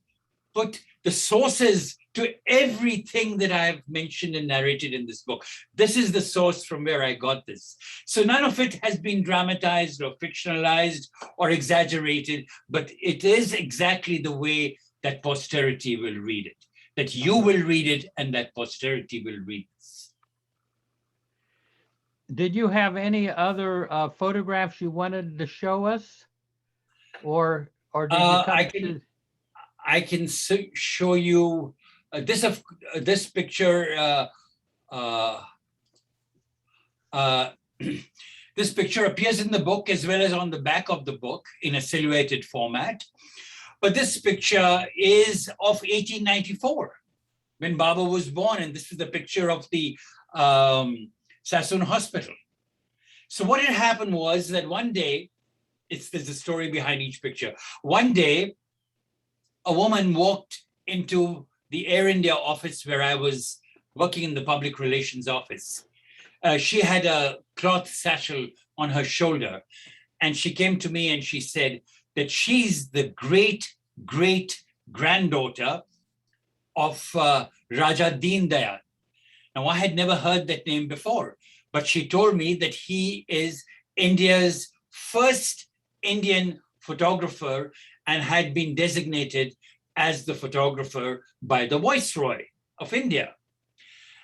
put the sources to everything that I have mentioned and narrated in this book. This is the source from where I got this. So none of it has been dramatized or fictionalized or exaggerated, but it is exactly the way that posterity will read it, that you will read it and that posterity will read this. Did you have any other photographs you wanted to show us? Or did you I can show you this picture. This picture appears in the book as well as on the back of the book in a silhouetted format. But this picture is of 1894, when Baba was born, and this is the picture of the Sassoon Hospital. So what had happened was that one day, there's a story behind each picture. One day, a woman walked into the Air India office where I was working in the public relations office. She had a cloth satchel on her shoulder, and she came to me and she said that she's the great-great-granddaughter of Raja Deen Dayal. Now, I had never heard that name before, but she told me that he is India's first Indian photographer and had been designated as the photographer by the Viceroy of India.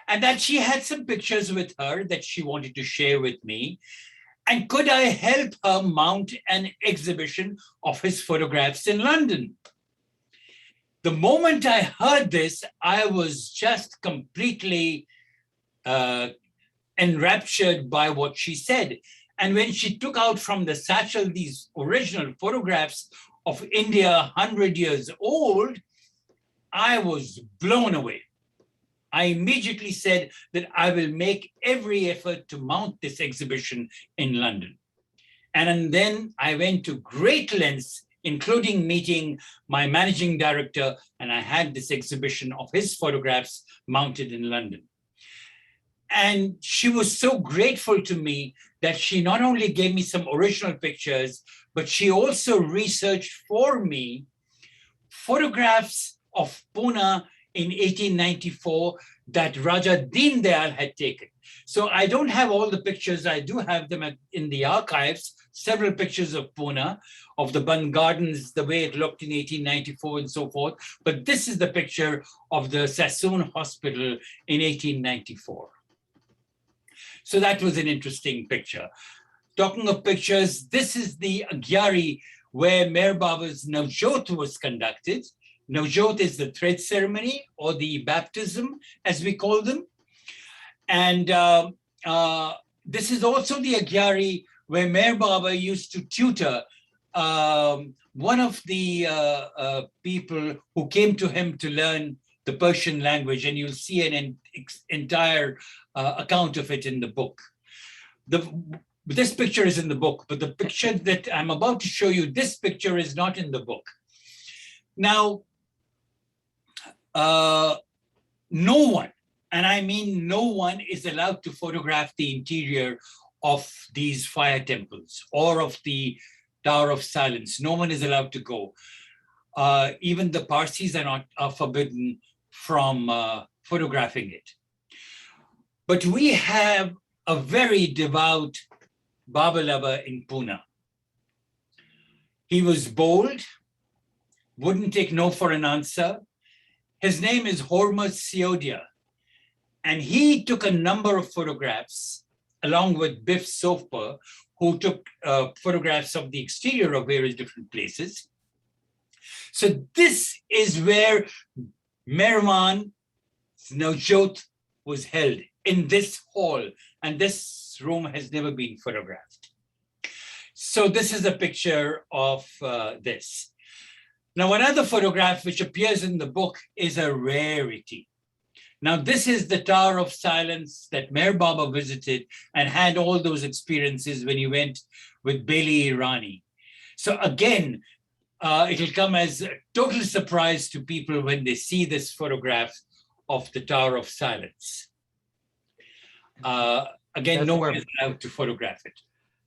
And that she had some pictures with her that she wanted to share with me. And could I help her mount an exhibition of his photographs in London? The moment I heard this, I was just completely enraptured by what she said. And when she took out from the satchel these original photographs of India 100 years old, I was blown away. I immediately said that I will make every effort to mount this exhibition in London. And then I went to great lengths, including meeting my managing director, and I had this exhibition of his photographs mounted in London. And she was so grateful to me that she not only gave me some original pictures, but she also researched for me photographs of Pune in 1894 that Raja Deen Dayal had taken. So I don't have all the pictures. I do have them in the archives, several pictures of Pune, of the Bund Gardens, the way it looked in 1894 and so forth. But this is the picture of the Sassoon Hospital in 1894. So that was an interesting picture. Talking of pictures, this is the Agyari where Meher Baba's Naujot was conducted. Naujot is the thread ceremony or the baptism, as we call them. And this is also the Agyari where Meher Baba used to tutor one of the people who came to him to learn the Persian language. And you'll see an entire account of it in the book. This picture is in the book, but the picture that I'm about to show you, this picture is not in the book. Now, no one, and I mean no one, is allowed to photograph the interior of these fire temples or of the Tower of Silence. No one is allowed to go. Even the Parsis are forbidden from photographing it. But we have a very devout Baba lover in Pune. He was bold, wouldn't take no for an answer. His name is Hormuz Siodia, and he took a number of photographs along with Biff Sofer, who took photographs of the exterior of various different places. So this is where Merwan's Naujot was held, in this hall, and this room has never been photographed. So this is a picture of this. Now, another photograph which appears in the book is a rarity. Now, this is the Tower of Silence that Meher Baba visited and had all those experiences when he went with Bailey Irani. So again, it'll come as a total surprise to people when they see this photograph of the Tower of Silence. Again, That's no one is allowed to photograph it.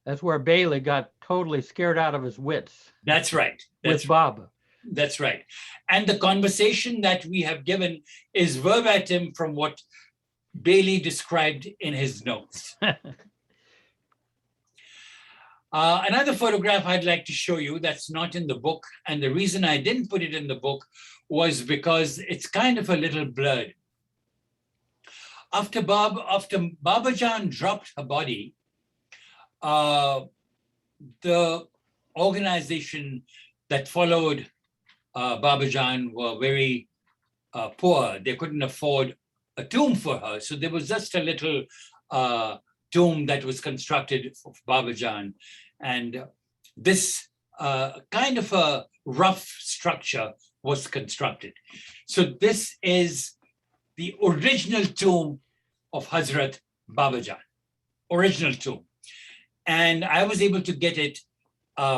That's where Bailey got totally scared out of his wits. That's right. With Baba. That's right. And the conversation that we have given is verbatim from what Bailey described in his notes. Another photograph I'd like to show you that's not in the book, and the reason I didn't put it in the book was because it's kind of a little blurred. After Babajan dropped her body, the organization that followed Babajan were very poor. They couldn't afford a tomb for her. So there was just a little tomb that was constructed for Babajan. And this kind of a rough structure was constructed. So this is the original tomb of Hazrat Babajan, original tomb. And I was able to get it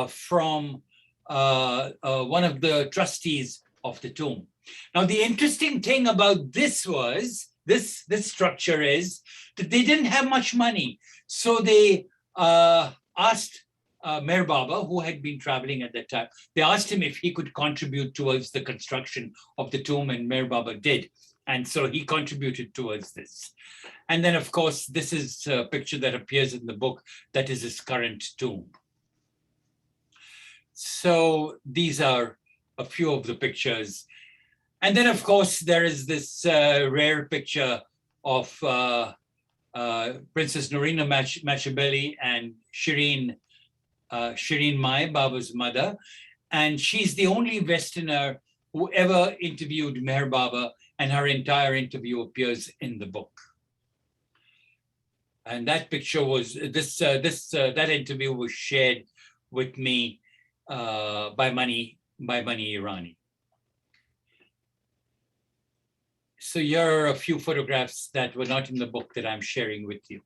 from one of the trustees of the tomb. Now, the interesting thing about this was, this structure is that they didn't have much money. So they asked Meher Baba, who had been traveling at that time, they asked him if he could contribute towards the construction of the tomb, and Meher Baba did. And so he contributed towards this. And then, of course, this is a picture that appears in the book that is his current tomb. So these are a few of the pictures. And then, of course, there is this rare picture of Princess Norina Machabeli and Shireen Mai, Baba's mother. And she's the only Westerner who ever interviewed Meher Baba, and her entire interview appears in the book. And that picture was, that interview was shared with me by Mani Irani. So here are a few photographs that were not in the book that I'm sharing with you.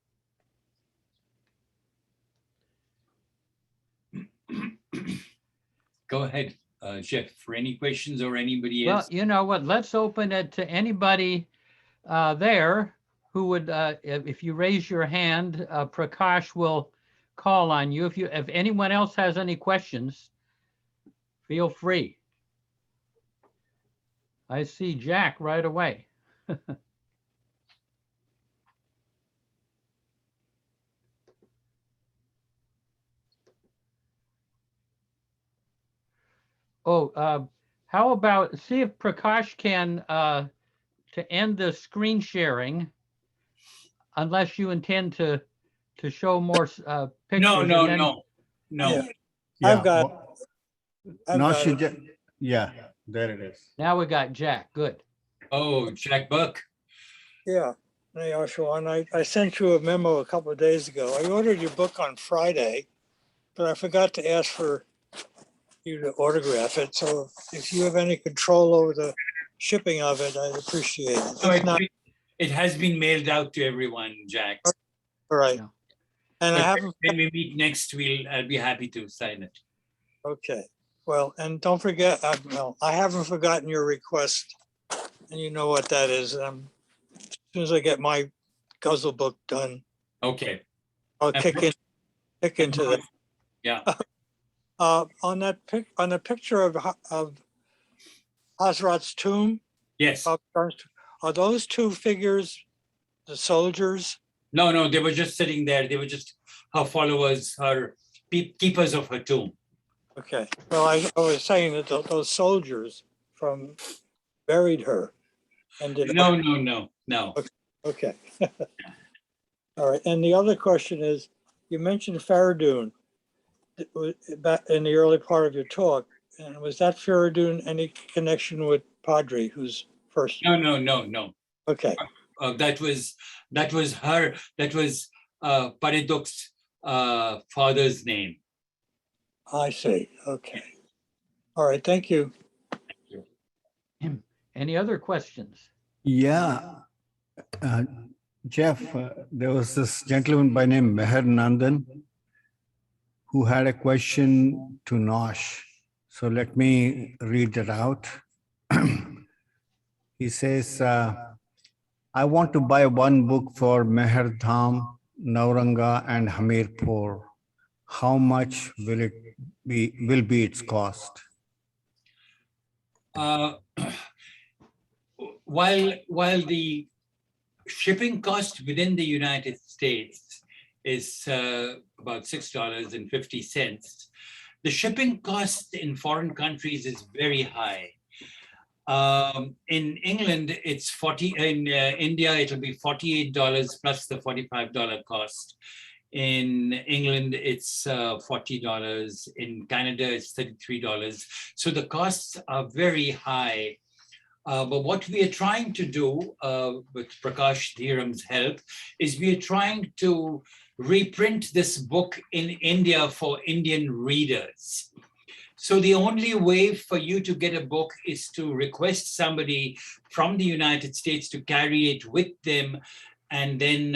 Go ahead, Jeff, for any questions or anybody else. Well, you know what? Let's open it to anybody there who would, if you raise your hand, Prakash will call on you. If anyone else has any questions, feel free. I see Jack right away. Oh, how about see if Prakash can to end the screen sharing, unless you intend to show more No, pictures, no, and then no, no. Yeah. Yeah. I've got Now it. yeah, there it is. now we got Jack. Good. Oh, Jack Buck. Yeah, Naosherwan, I sent you a memo a couple of days ago. I ordered your book on Friday, but I forgot to ask for you to autograph it. So if you have any control over the shipping of it, I'd appreciate it. So If not, it has been mailed out to everyone, Jack. all right. Yeah. And I But haven't, when we meet next, I'll be happy to sign it. okay. Well, and don't forget, I haven't forgotten your request. And you know what that is. As soon as I get my guzzle book done, Okay. I'll kick into that. Yeah. On the picture of Hazrat's tomb, Yes. are those two figures the soldiers? No, no, they were just sitting there. They were just her followers, her keepers of her tomb. Okay. Well, I was saying that those soldiers buried her, and did No, no, no, no. okay. All right. And the other question is, you mentioned Faradun back in the early part of your talk, and was that Faradun any connection with Padre, who's first? No, no, no, no. Okay. That was her. That was Paridok's father's name. I see. Okay. All right. Thank you. Any other questions? Yeah. Jeff, there was this gentleman by name Meher Nandan who had a question to Nosh. So let me read that out. He says, I want to buy one book for Meher Dham, Nauranga, and Hamirpur. How much will be its cost? While the shipping cost within the United States is about $6.50, the shipping cost in foreign countries is very high. In England, it's in India, it'll be $48 plus the $45 cost. In England, it's $40. In Canada, it's $33. So the costs are very high. But what we are trying to do with Prakash Dhiram's help is we are trying to reprint this book in India for Indian readers. So the only way for you to get a book is to request somebody from the United States to carry it with them, and then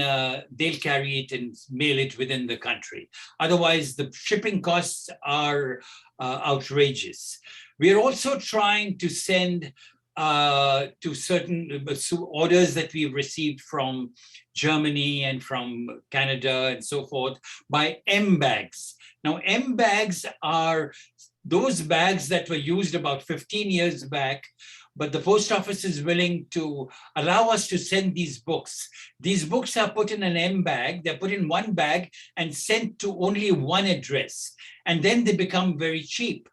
they'll carry it and mail it within the country. Otherwise, the shipping costs are outrageous. We are also trying to send to certain orders that we've received from Germany and from Canada and so forth by M bags. Now, M bags are those bags that were used about 15 years back, but the post office is willing to allow us to send these books. These books are put in an M bag, they're put in one bag and sent to only one address, and then they become very cheap.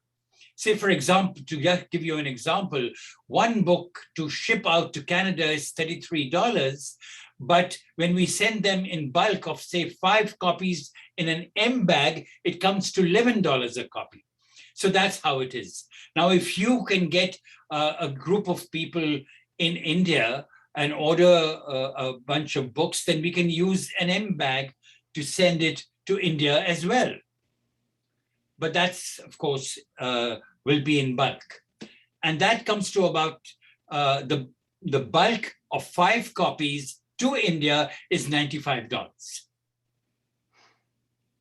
Say, for example, to give you an example, one book to ship out to Canada is $33, but when we send them in bulk of, say, 5 copies in an M bag, it comes to $11 a copy. So that's how it is. Now, if you can get a group of people in India and order a bunch of books, then we can use an M bag to send it to India as well. But that's, of course, will be in bulk. And that comes to about the bulk of 5 copies to India is $95.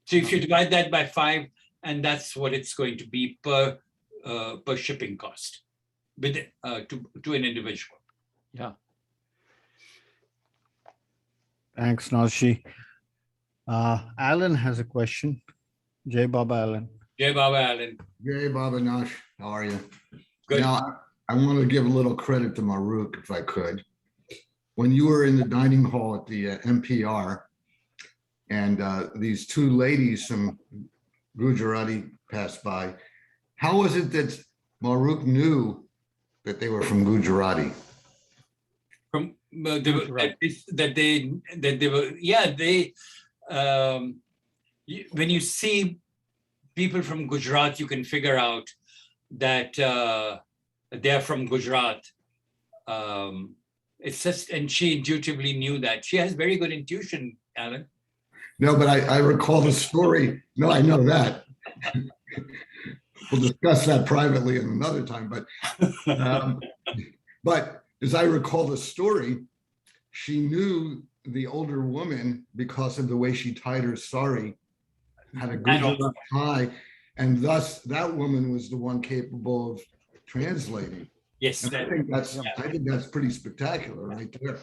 So if you divide that by 5, and that's what it's going to be per shipping cost with to an individual. Yeah. Thanks, Nashi. Alan has a question. Jai Baba Alan. Jai Baba Alan. Jay, Bob, and Nash, how are you? Good. Now, I want to give a little credit to Maruk, if I could. When you were in the dining hall at the NPR, and these two ladies from Gujarati passed by, how was it that Maruk knew that they were from Gujarati? From Gujarat. that they were, yeah, they when you see people from Gujarat, you can figure out that they're from Gujarat. It's just, and she intuitively knew that. She has very good intuition, Alan. No, but I recall the story. No, I know that. We'll discuss that privately in another time. But as I recall the story, she knew the older woman because of the way she tied her sari, had a Gujarati tie, and thus that woman was the one capable of translating. Yes, And I think that's pretty spectacular right there.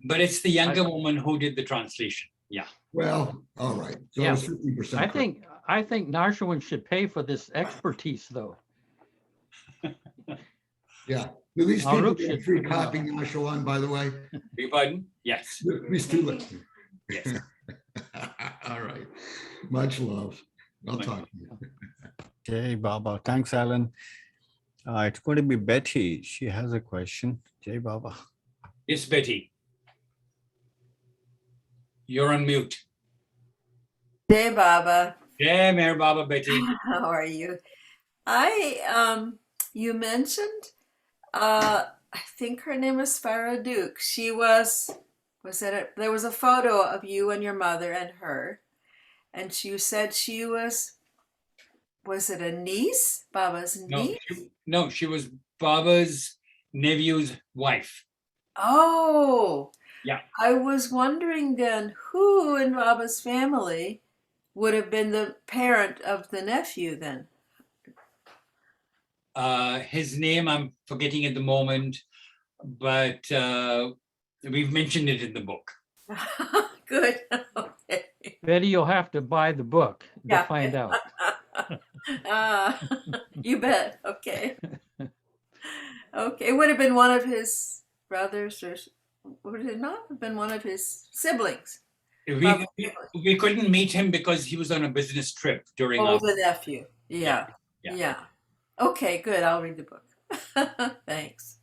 but it's the younger woman who did the translation. Yeah. Well, all right. So Yeah. it's 50%. I think Naosherwan should pay for this expertise, though. Yeah. Do these people Maruk get should- free copying Naosherwan, by the way? Beg your pardon? Yes. These two. Yes. All right. Much love. I'll talk to you. Jai Baba. Thanks, Alan. It's going to be Betty. She has a question. Jai Baba. Yes, Betty. You're on mute. Hey, Baba. Yeah, Mayor Baba, Betty. How are you? You mentioned, I think her name is Farah Duke. She there was a photo of you and your mother and her, and you said she was it a niece? Baba's niece? No, she was Baba's nephew's wife. Oh. Yeah. I was wondering then who in Baba's family would have been the parent of the nephew then? His name I'm forgetting at the moment, but we've mentioned it in the book. Good. Okay. Betty, you'll have to buy the book Yeah. to find out. You bet. Okay. Okay. It would have been one of his brothers, or would it not have been one of his siblings? We couldn't meet him because he was on a business trip during Oh, our the nephew. Yeah. Yeah. Yeah. Okay, good. I'll read the book. Thanks.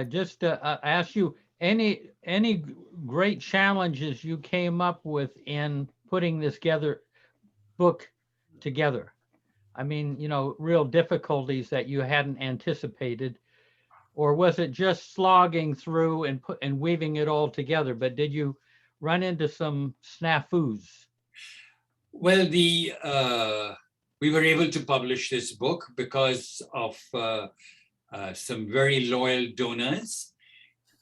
Just to ask you, any great challenges you came up with in putting this book together? I mean, real difficulties that you hadn't anticipated, or was it just slogging through and weaving it all together? But did you run into some snafus? Well, we were able to publish this book because of some very loyal donors.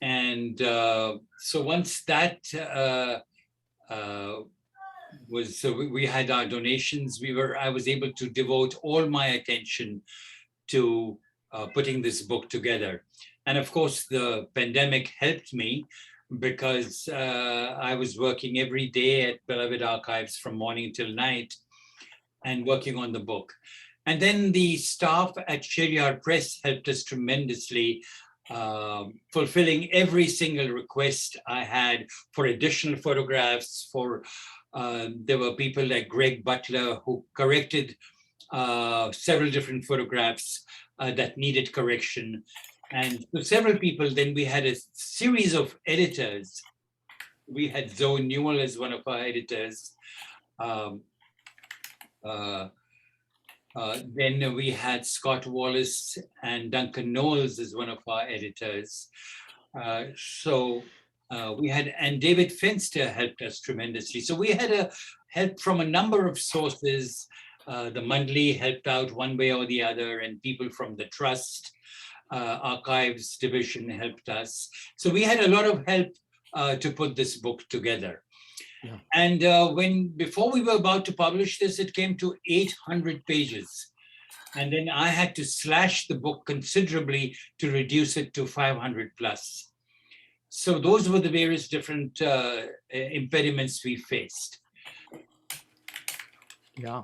And so once that we had our donations, I was able to devote all my attention to putting this book together. And of course, the pandemic helped me because I was working every day at Beloved Archives from morning till night and working on the book. And then the staff at Sheriar Press helped us tremendously, fulfilling every single request I had for additional photographs. There were people like Greg Butler who corrected several different photographs that needed correction. And so several people, then we had a series of editors. We had Zoe Newell as one of our editors. Then we had Scott Wallace and Duncan Knowles as one of our editors. And David Finster helped us tremendously. So we had a help from a number of sources. The Mundley helped out one way or the other, and people from the Trust Archives Division helped us. So we had a lot of help to put this book together. Yeah. And before we were about to publish this, it came to 800 pages. And then I had to slash the book considerably to reduce it to 500 plus. So those were the various different impediments we faced. Yeah.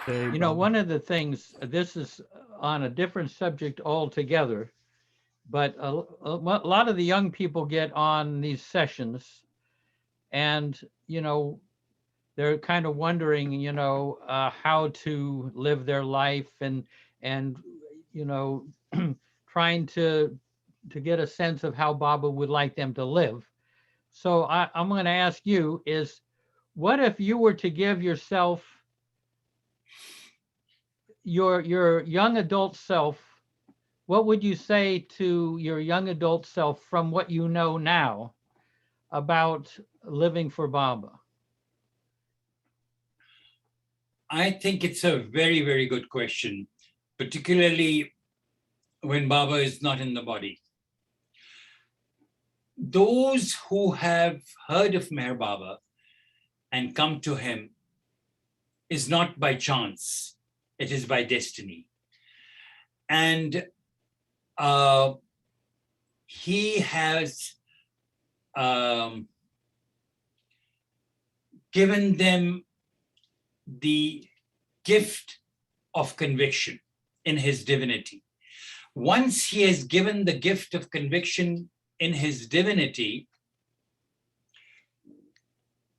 Jai You know, Baba. one of the things, this is on a different subject altogether, but a lot of the young people get on these sessions and, you know, they're kind of wondering, you know, how to live their life and, you know, trying to get a sense of how Baba would like them to live. So I'm going to ask you is, what if you were to give yourself, your young adult self, what would you say to your young adult self from what you know now about living for Baba? I think it's a very, very good question, particularly when Baba is not in the body. Those who have heard of Meher Baba and come to him is not by chance, it is by destiny. And he has given them the gift of conviction in his divinity. Once he has given the gift of conviction in his divinity,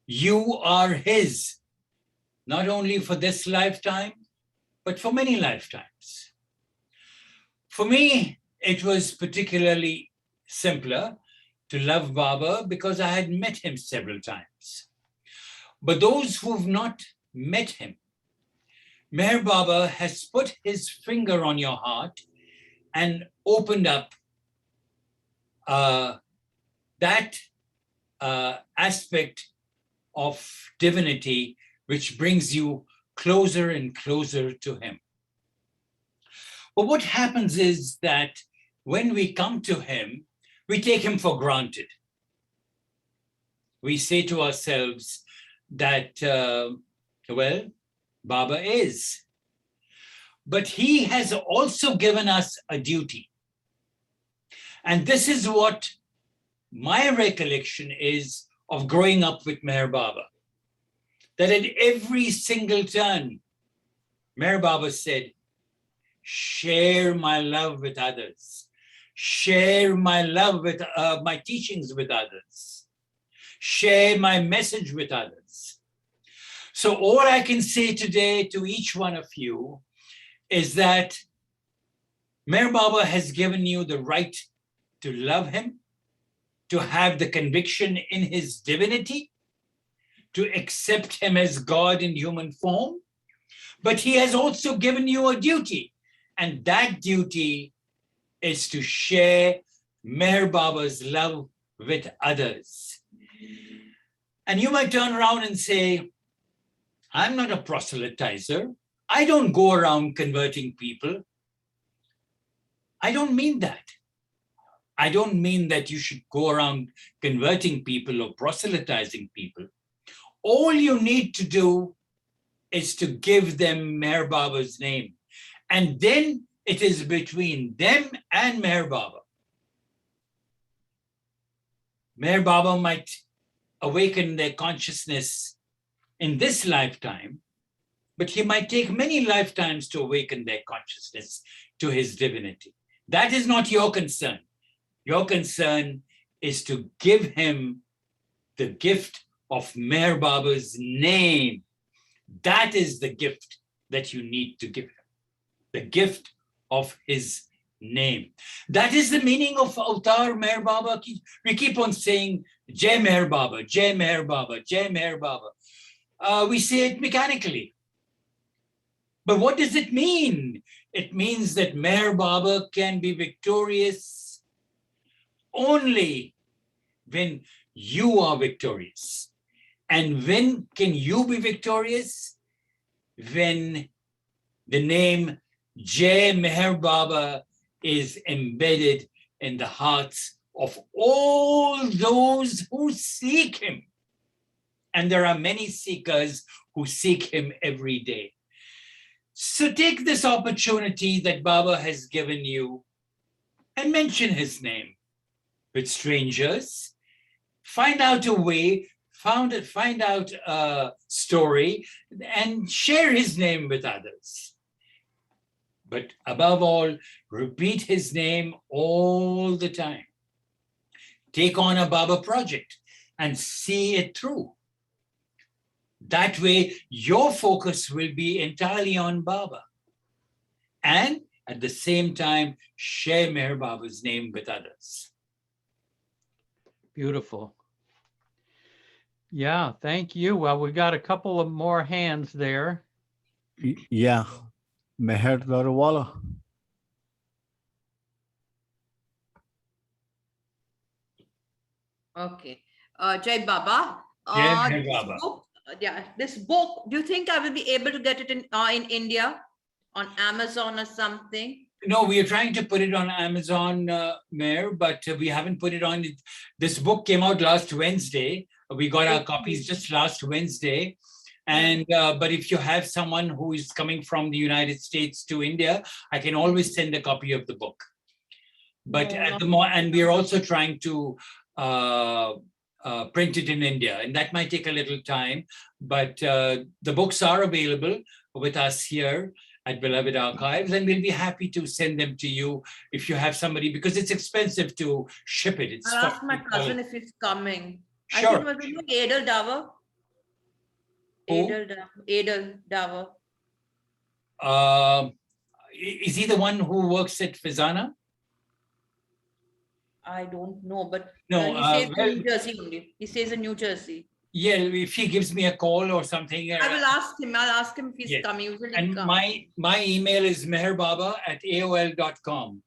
you are his, not only for this lifetime, but for many lifetimes. For me, it was particularly simpler to love Baba because I had met him several times. But those who've not met him, Meher Baba has put his finger on your heart and opened up that aspect of divinity which brings you closer and closer to him. But what happens is that when we come to him, we take him for granted. We say to ourselves that, well, Baba is. But he has also given us a duty. And this is what my recollection is of growing up with Meher Baba. That at every single turn, Meher Baba said, share my love with others. Share my love with my teachings with others. Share my message with others. So all I can say today to each one of you is that Meher Baba has given you the right to love him, to have the conviction in his divinity, to accept him as God in human form, but he has also given you a duty, and that duty is to share Meher Baba's love with others. And you might turn around and say, I'm not a proselytizer. I don't go around converting people. I don't mean that. I don't mean that you should go around converting people or proselytizing people. All you need to do is to give them Meher Baba's name. And then it is between them and Meher Baba. Meher Baba might awaken their consciousness in this lifetime, but he might take many lifetimes to awaken their consciousness to his divinity. That is not your concern. Your concern is to give him the gift of Meher Baba's name. That is the gift that you need to give him. The gift of his name. That is the meaning of Avatar Meher Baba. We keep on saying, Jai Meher Baba, Jai Meher Baba, Jai Meher Baba. We say it mechanically. But what does it mean? It means that Meher Baba can be victorious only when you are victorious. And when can you be victorious? When the name Jai Meher Baba is embedded in the hearts of all those who seek him. And there are many seekers who seek him every day. So take this opportunity that Baba has given you and mention his name. with strangers, find out a way, find out a story, and share his name with others. But above all, repeat his name all the time. Take on a Baba project and see it through. That way, your focus will be entirely on Baba. And at the same time, share Meher Baba's name with others. Beautiful. Yeah, thank you. Well, we got a couple of more hands there. Yeah, Meher Darwala. Okay. Jai Baba. Jai Meher This Baba. book, this book, do you think I will be able to get it in India on Amazon or something? No, we are trying to put it on Amazon, Mayor, but we haven't put it on. This book came out last Wednesday. We got our copies just last Wednesday. And but if you have someone who is coming from the United States to India, I can always send a copy of the book. But No, at not the moment, and we are also trying to print it in India, and that might take a little time. But the books are available with us here at Beloved Archives, and we'll be happy to send them to you if you have somebody, because it's expensive to ship it. It's I'll ask my $40. cousin if he's coming. Sure. I think it was Adel Davar. Who? Adel Davar. Is he the one who works at Fizana? I don't know, but No, he says well, in New Jersey only. He says in New Jersey. yeah, if he gives me a call or something. I will ask him. I'll ask him if he's Yes. coming. Usually And he comes. my email is meherbaba@aol.com.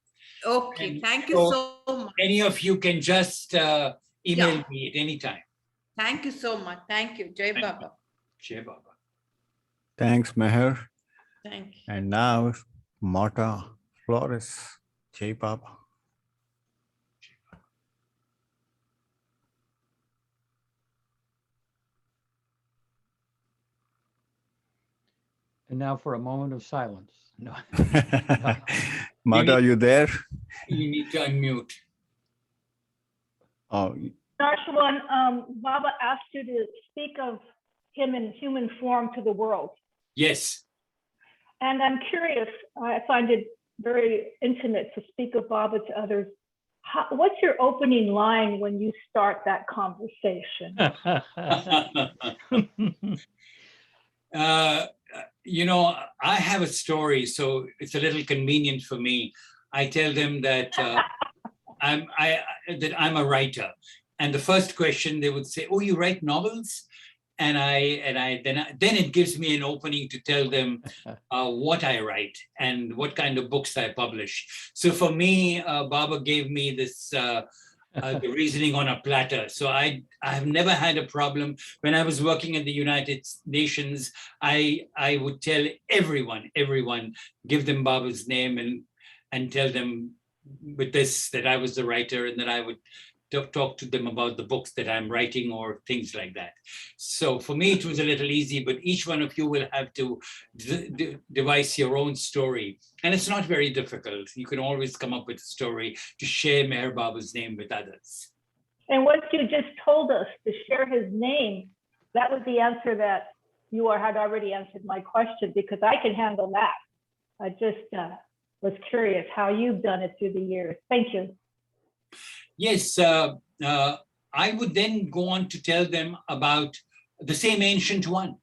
Okay, and thank you so- so much. Any of you can just email Yeah. me at any time. Thank you so much. Thank you. Jai Thank Baba. Jai Baba. Thanks, Meher. Thank you. And now, Marta Flores. Jai Baba. And now for a moment of silence. No. Marta, are you there? You need to unmute. Oh, Naosherwan, Baba asked you to speak of him in human form to the world. Yes. And I'm curious, I find it very intimate to speak of Baba to others. What's your opening line when you start that conversation? I have a story, so it's a little convenient for me. I tell them that I'm a writer, and the first question they would say, "Oh, you write novels?" And then it gives me an opening to tell them what I write and what kind of books I publish. So for me, Baba gave me this the reasoning on a platter. So I have never had a problem. When I was working at the United Nations, I would tell everyone, give them Baba's name and tell them with this that I was the writer and that I would talk to them about the books that I'm writing or things like that. So for me, it was a little easy, but each one of you will have to devise your own story. And it's not very difficult. You can always come up with a story to share Meher Baba's name with others. And what you just told us, to share his name, that was the answer that you had already answered my question, because I can handle that. I just was curious how you've done it through the years. Thank you. Yes, I would then go on to tell them about the same ancient one,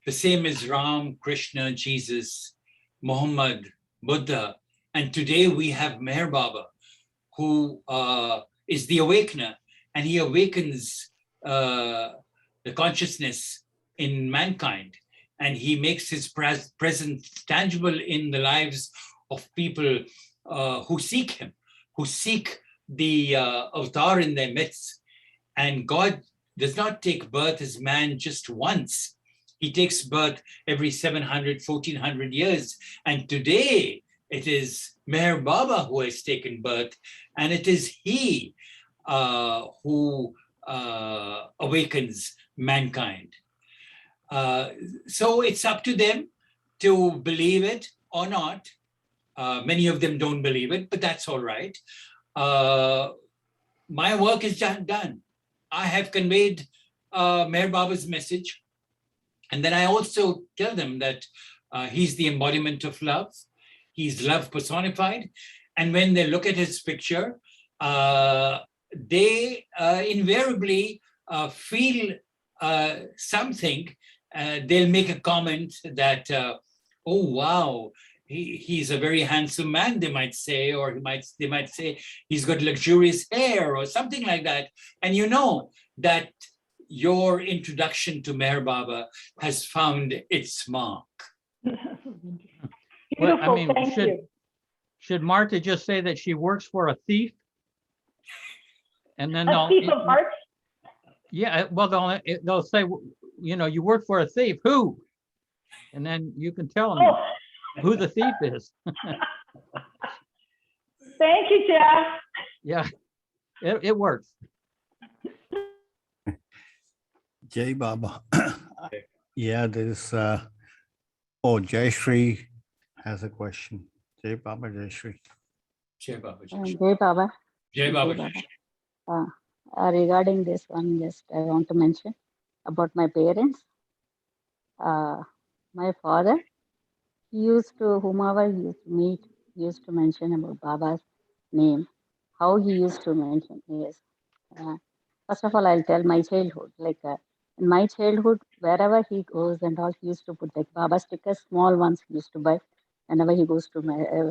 the same as Ram, Krishna, Jesus, Muhammad, Buddha. And today we have Meher Baba, who is the awakener, and he awakens the consciousness in mankind. And he makes his presence tangible in the lives of people who seek him, who seek the avatar in their midst. And God does not take birth as man just once. He takes birth every 700, 1400 years. And today it is Meher Baba who has taken birth, and it is he who awakens mankind. So it's up to them to believe it or not. Many of them don't believe it, but that's all right. my work is done. I have conveyed Meher Baba's message. And then I also tell them that he's the embodiment of love. He's love personified. And when they look at his picture, they invariably feel something. They'll make a comment that, oh, wow, he's a very handsome man, they might say, or they might say he's got luxurious hair or something like that. And you know that your introduction to Meher Baba has found its mark. Well, I Beautiful, mean, thank you. should Martha just say that she works for a thief? And then A thief of hearts? yeah, well, they'll say, you know, you work for a thief, who? And then you can tell them Oh, who the thief is. thank you, Jeff. Yeah, it works. Jai Baba. Yeah, there's, oh, Jai Shri has a question. Jai Baba, Jai Shri. Jai Baba, Jai Shri. Jai Baba. Jai Baba, Jai Jai Shri. Regarding this one, just I want to mention about my parents. My father, he used to, whomever he used to meet, he used to mention about Baba's name. How he used to mention is, first of all, I'll tell my childhood. Like in my childhood, wherever he goes and all, he used to put like Baba stickers, small ones he used to buy. Whenever he goes to,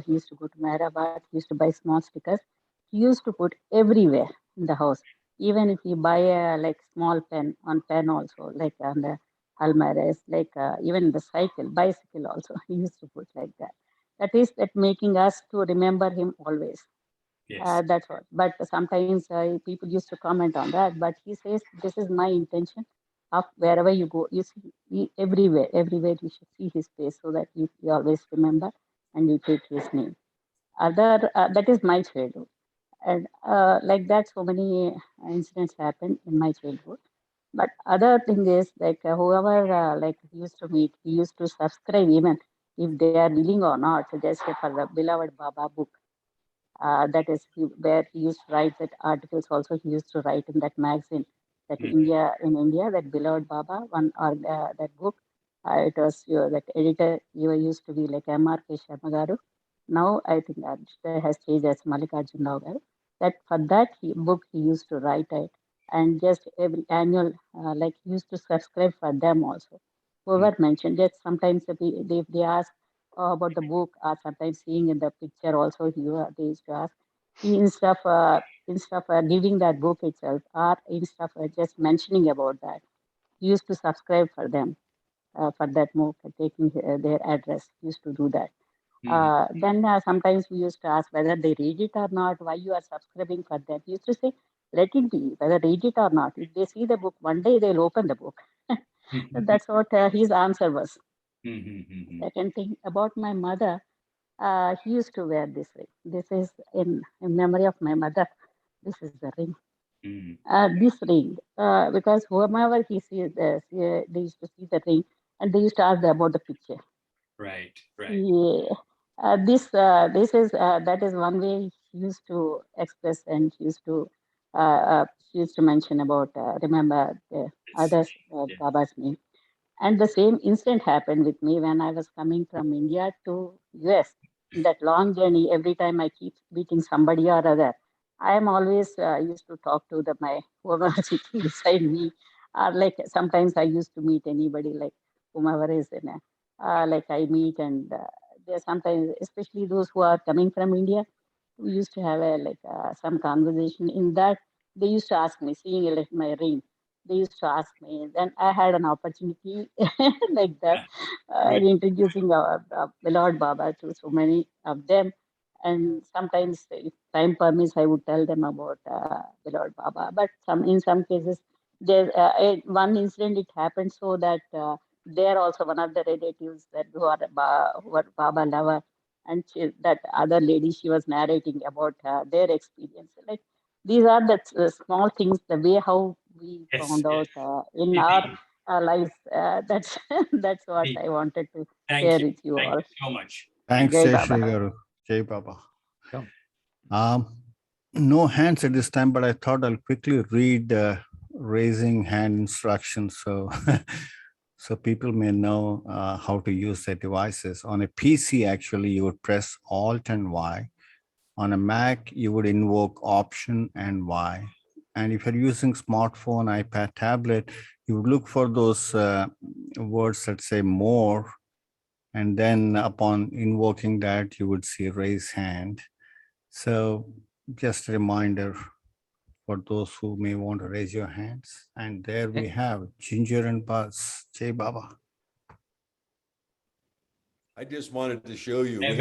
he used to go to Mehrabad, he used to buy small stickers. He used to put everywhere in the house. Even if you buy a like small pen, on pen also, like on the almirahs, like even the bicycle also, he used to put like that. That is that making us to remember him always. Yes. That's all. But sometimes people used to comment on that. But he says, this is my intention of wherever you go, you see everywhere you should see his face so that you always remember and you take his name. That is my childhood. And like that, so many incidents happened in my childhood. But other thing is like whoever like used to meet, he used to subscribe even if they are willing or not, just for the beloved Baba book. That is where he used to write that articles also he used to write in that magazine that in India, that beloved Baba, one or that book, it was that editor, you used to be like M.R.K. Sharma Garu. Now I think that has changed as Mallikarjun Rao Garu. That for that book he used to write it, and just every annual like he used to subscribe for them also. Whoever mentioned that sometimes if they ask about the book, or sometimes seeing in the picture also they used to ask. Instead of giving that book itself, or instead of just mentioning about that, he used to subscribe for them for that book, taking their address. He used to do that. Then sometimes we used to ask whether they read it or not, why you are subscribing for them. He used to say, let it be, whether read it or not. If they see the book, one day they'll open the book. That's what his answer was. Second thing about my mother, he used to wear this ring. This is in memory of my mother. This is the ring. This ring, because whomever he sees, they used to see the ring, and they used to ask about the picture. Right. Yeah. This is that is one way he used to express, and he used to mention about remember the others Baba's name. And the same incident happened with me when I was coming from India to US. In that long journey, every time I keep meeting somebody or other, I am always used to talk to my whoever sitting beside me. Or like sometimes I used to meet anybody like whomever is in like I meet, and there sometimes, especially those who are coming from India, we used to have some conversation. In that, they used to ask me, seeing like my ring, they used to ask me. Then I had an opportunity like that, introducing our Lord Baba to so many of them. And sometimes, if time permits, I would tell them about Lord Baba. But in some cases, there one incident it happened so that they're also one of the relatives that who are Baba lover, and that other lady, she was narrating about their experience. Like these are the small things, the way how we found out in our lives. That's that's what I wanted to share with you all. So much. Thanks, Jai Jai Baba. Shri Garu. Jai Baba. Come. No hands at this time, but I thought I'll quickly read raising hand instructions so so people may know how to use their devices. On a PC, actually, you would press Alt and Y. On a Mac, you would invoke Option and Y. And if you're using smartphone, iPad, tablet, you would look for those words that say more. And then upon invoking that, you would see raise hand. So just a reminder for those who may want to raise your hands. And there we have Ginger and Buzz. Jai Baba. I just wanted to show you, Hey,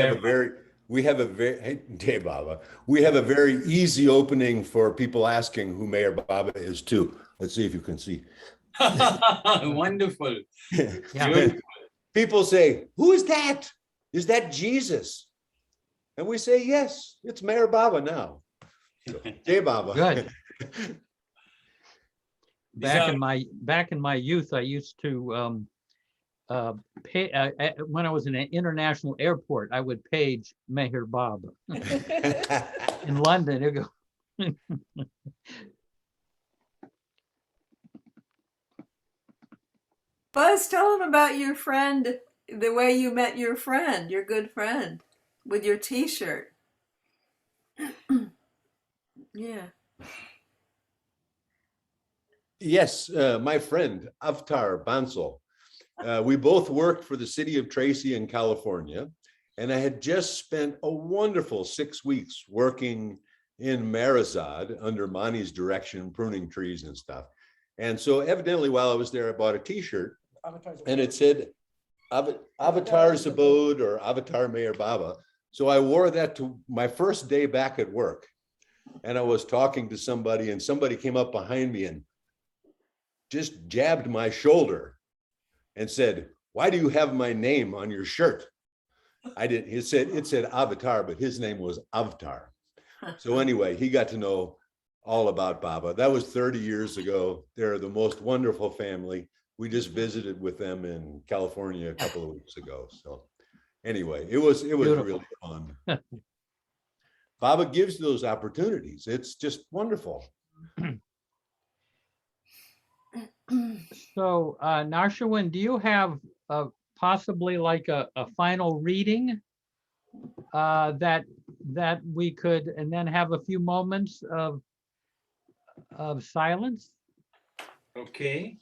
we have a very, hey, Jai Baba. We have a very easy opening for people asking who Mayor Baba is too. Let's see if you can see. Wonderful. Yeah. People say, who is that? Is that Jesus? And we say, yes, it's Mayor Baba now. So, Jai Baba. Good. These Back in my youth, I used to pay when I was in an international airport. I would page Meher Baba in London. It'd go. Buzz, tell them about your friend, the way you met your friend, your good friend, with your T-shirt. Yeah. Yes, my friend, Avtar Bansal. We both worked for the city of Tracy in California, and I had just spent a wonderful 6 weeks working in Marizad under Mani's direction, pruning trees and stuff. And so evidently while I was there, I bought a T-shirt and it said Avatar's Abode or Avatar Mayor Baba. So I wore that to my first day back at work. And I was talking to somebody and somebody came up behind me and just jabbed my shoulder and said, why do you have my name on your shirt? I didn't, it said Avatar, but his name was Avtar. So anyway, he got to know all about Baba. That was 30 years ago. They're the most wonderful family. We just visited with them in California a couple of weeks ago. So anyway, it was Beautiful. really fun. Baba gives those opportunities. It's just wonderful. So, Naosherwan, do you have possibly like a final reading that we could, and then have a few moments of silence, Okay.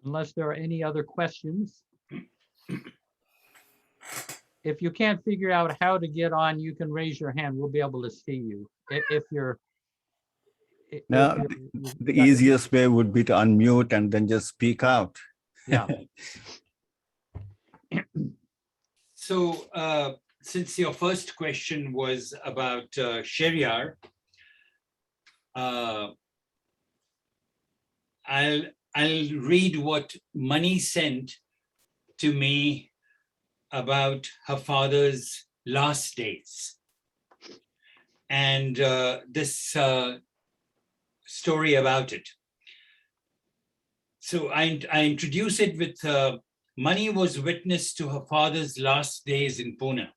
unless there are any other questions? If you can't figure out how to get on, you can raise your hand. We'll be able to see you. If you're Now, the easiest way would be to unmute and then just speak out. Yeah. So since your first question was about Sheriar, I'll read what Mani sent to me about her father's last days. And this story about it. So I introduce it with Mani was witness to her father's last days in Pune.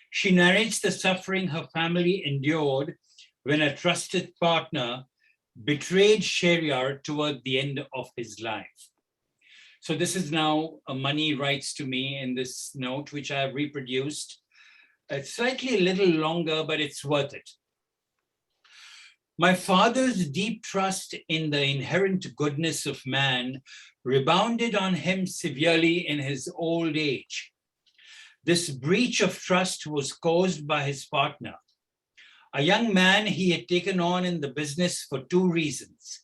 She narrates the suffering her family endured when a trusted partner betrayed Sheriar toward the end of his life. So this is now Mani writes to me in this note, which I have reproduced. It's slightly a little longer, but it's worth it. My father's deep trust in the inherent goodness of man rebounded on him severely in his old age. This breach of trust was caused by his partner, a young man he had taken on in the business for two reasons: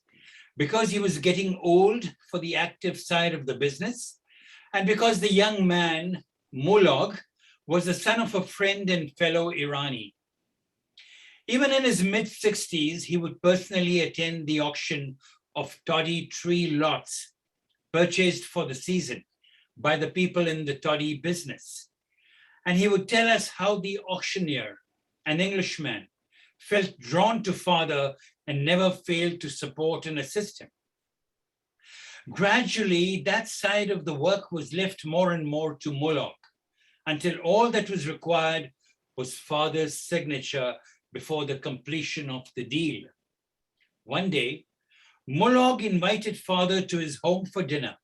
because he was getting old for the active side of the business, and because the young man, Mulog, was the son of a friend and fellow Irani. Even in his mid-60s, he would personally attend the auction of toddy tree lots purchased for the season by the people in the toddy business. And he would tell us how the auctioneer, an Englishman, felt drawn to father and never failed to support and assist him. Gradually, that side of the work was left more and more to Mulog, until all that was required was father's signature before the completion of the deal. One day, Mulog invited father to his home for dinner.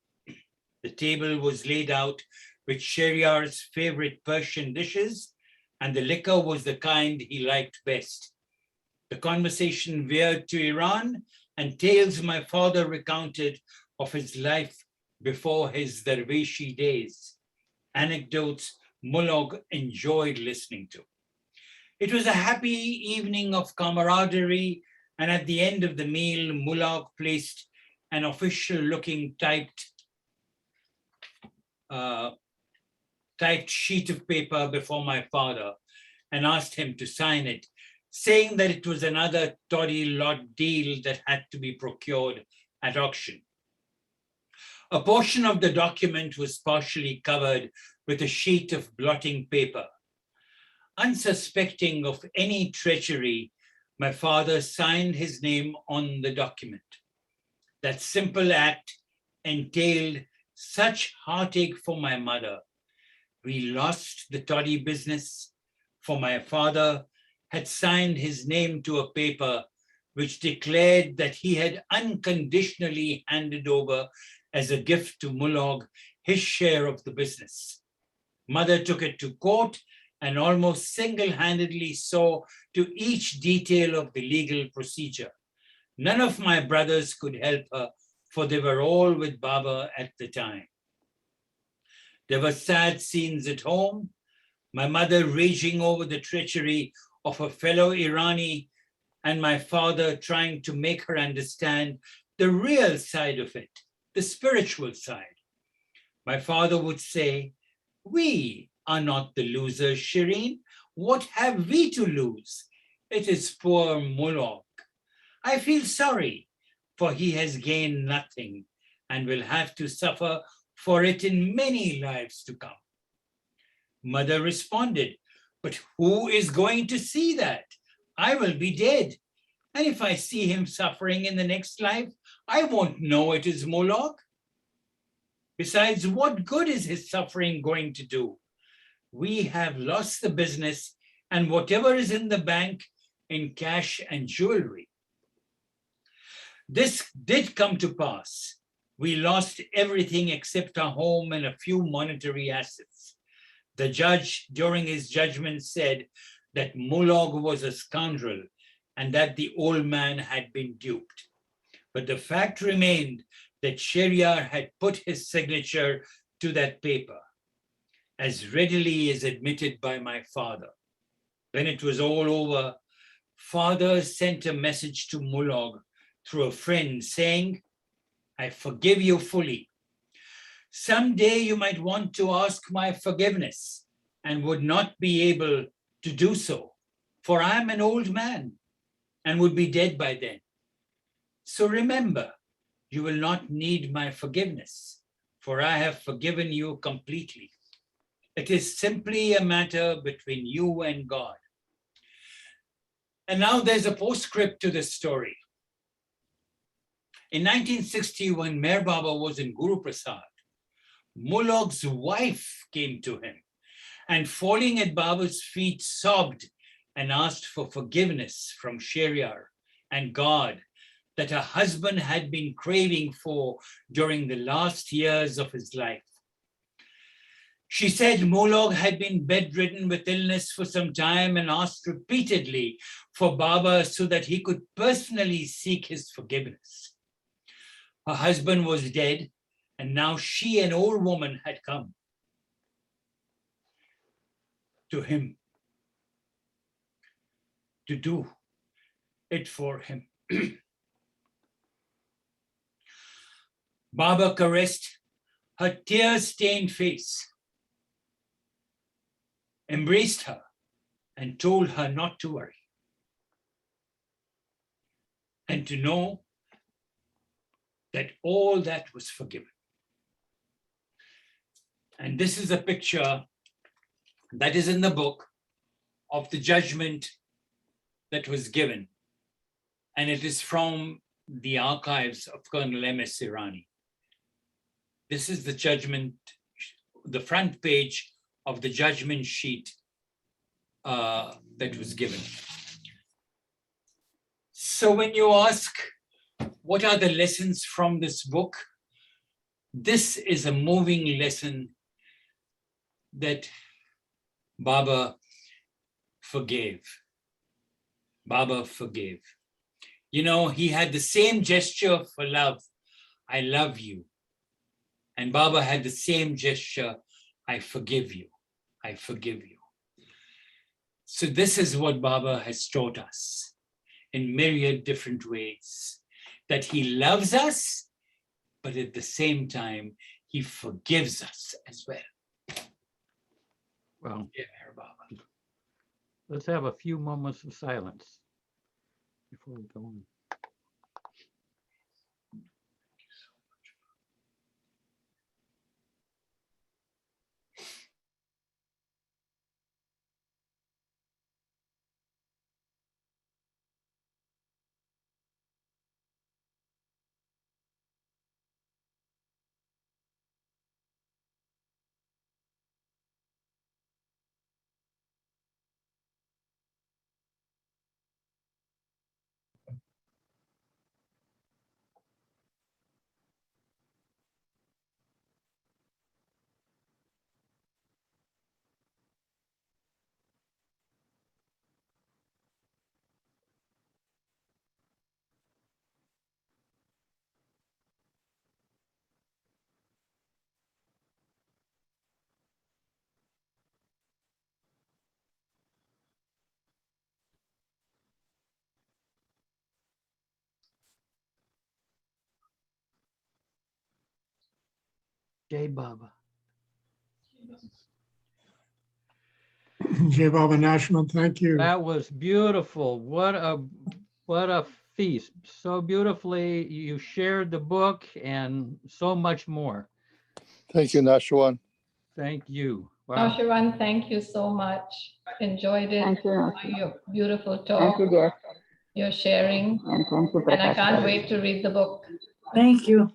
The table was laid out with Sheriar's favorite Persian dishes, and the liquor was the kind he liked best. The conversation veered to Iran and tales my father recounted of his life before his Darweshi days, anecdotes Mulog enjoyed listening to. It was a happy evening of camaraderie, and at the end of the meal, Mulog placed an official-looking typed sheet of paper before my father and asked him to sign it, saying that it was another toddy lot deal that had to be procured at auction. A portion of the document was partially covered with a sheet of blotting paper. Unsuspecting of any treachery, my father signed his name on the document. That simple act entailed such heartache for my mother. We lost the toddy business, for my father had signed his name to a paper which declared that he had unconditionally handed over as a gift to Mulog his share of the business. Mother took it to court and almost single-handedly saw to each detail of the legal procedure. None of my brothers could help her, for they were all with Baba at the time. There were sad scenes at home, my mother raging over the treachery of a fellow Irani, and my father trying to make her understand the real side of it, the spiritual side. My father would say, "We are not the losers, Shireen. What have we to lose? It is poor Mulog. I feel sorry, for he has gained nothing and will have to suffer for it in many lives to come." Mother responded, "But who is going to see that? I will be dead. And if I see him suffering in the next life, I won't know it is Mulog. Besides, what good is his suffering going to do? We have lost the business and whatever is in the bank in cash and jewelry." This did come to pass. We lost everything except our home and a few monetary assets. The judge, during his judgment, said that Mulog was a scoundrel and that the old man had been duped. But the fact remained that Sheriar had put his signature to that paper, as readily as admitted by my father. When it was all over, father sent a message to Mulog through a friend saying, "I forgive you fully. Someday you might want to ask my forgiveness and would not be able to do so, for I am an old man and would be dead by then. So remember, you will not need my forgiveness, for I have forgiven you completely. It is simply a matter between you and God." And now there's a postscript to this story. In 1960, when Meher Baba was in Guru Prasad, Mulog's wife came to him and, falling at Baba's feet, sobbed and asked for forgiveness from Sheriar and God that her husband had been craving for during the last years of his life. She said Mulog had been bedridden with illness for some time and asked repeatedly for Baba so that he could personally seek his forgiveness. Her husband was dead, and now she, an old woman, had come to him to do it for him. Baba caressed her tear-stained face, embraced her, and told her not to worry and to know that all that was forgiven. And this is a picture that is in the book of the judgment that was given. And it is from the archives of Colonel M.S. Irani. This is the judgment, the front page of the judgment sheet that was given. So when you ask, what are the lessons from this book? This is a moving lesson that Baba forgave. Baba forgave. You know, he had the same gesture for love. I love you. And Baba had the same gesture. I forgive you. I forgive you. So this is what Baba has taught us in myriad different ways, that he loves us, but at the same time, he forgives us as well. Well, Yeah, Baba. let's have a few moments of silence before we go on. Jai Baba. Jai Baba Naosherwan, thank you. That was beautiful. What a feast. So beautifully you shared the book and so much more. Thank you, Naosherwan. Thank you. Wow. Naosherwan, thank you so much. Enjoyed it. Thank you, Naosherwan. Your beautiful Thank talk, you, Jeff. your sharing, And thank you, and I Prakash. can't wait to read the book. Thank you.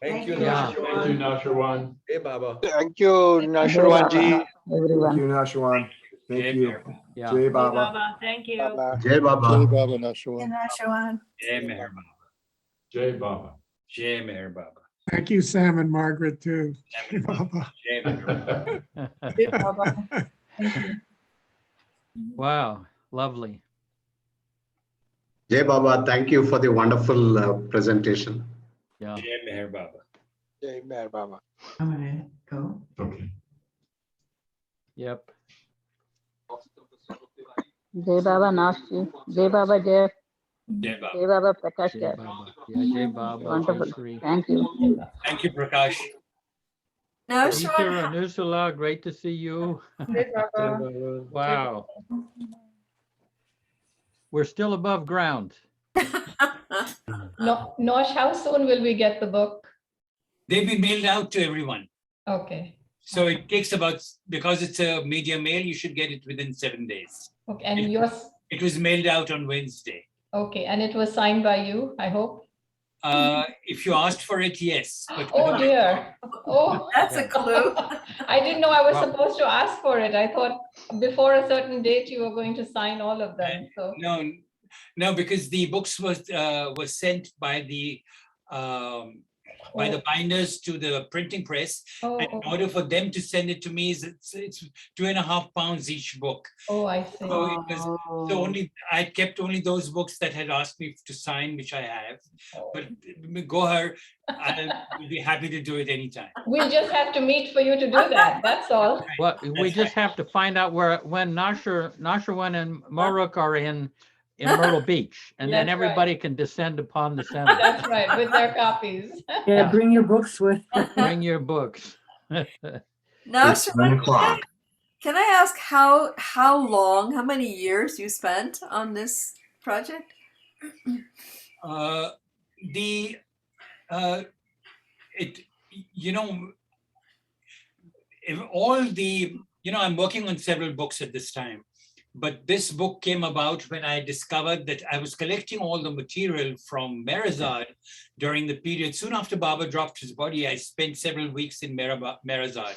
Thank you, Yeah. Naosherwan. Thank you, Naosherwan. Hey, Baba. Thank you, Jai Naosherwan Baba, ji. Thank everyone. you, Naosherwan. Thank Jai you. Baba. Yeah. Jai Jai Baba. Baba, thank you. Baba. Jai Baba. Jai Baba Naosherwan. Naosherwan. Jai Meher Baba. Jai Baba. Jai Meher Baba. Thank you, Sam and Margaret, too. Jai Baba. Jai Meher Baba. Jai Baba. Thank you. Wow. Lovely. Jai Baba, thank you for the wonderful presentation. Yeah. Jai Meher Baba. Jai Meher Baba. I'm gonna go. Okay. Yep. Jai Baba Naosherwan. Jai Baba Jeff. Jai Baba. Jai Baba Prakash. Jai Jeff. Baba. Yeah, Jai Baba. Wonderful. Jai Shri. Thank you. Thank you, Prakash. Naosherwan, Peter and Ursula, great to see you. Jai Baba. Wow. We're still above ground. No, Nosh, how soon will we get the book? They've been mailed out to everyone. Okay. So it takes about, because it's a media mail, you should get it within 7 days. Okay, and yours, It was mailed out on Wednesday. okay, and it was signed by you, I hope? If you asked for it, yes. But Oh dear. Oh. that's a clue. I didn't know I was Wow. supposed to ask for it. I thought before a certain date you were going to sign all of them, so. no, because the books was sent by the binders to the printing press. Oh, And in order for them to send it to me, it's £2.50 each book. oh, I see. So it was, so only I kept only those books that had asked me to sign, which I have. But go her, I'll be happy to do it anytime. We'll just have to meet for you to do that, that's all. Well, we That's just have to find out when Naosherwan and Maruk are in Myrtle Beach, and then That's right. everybody can descend upon the center. That's right, with their copies. Yeah, bring your books with. Bring your books. Naosherwan, can I ask how long, how many years you spent on this project? I'm working on several books at this time, but this book came about when I discovered that I was collecting all the material from Merazad during the period. Soon after Baba dropped his body, I spent several weeks in Merazad.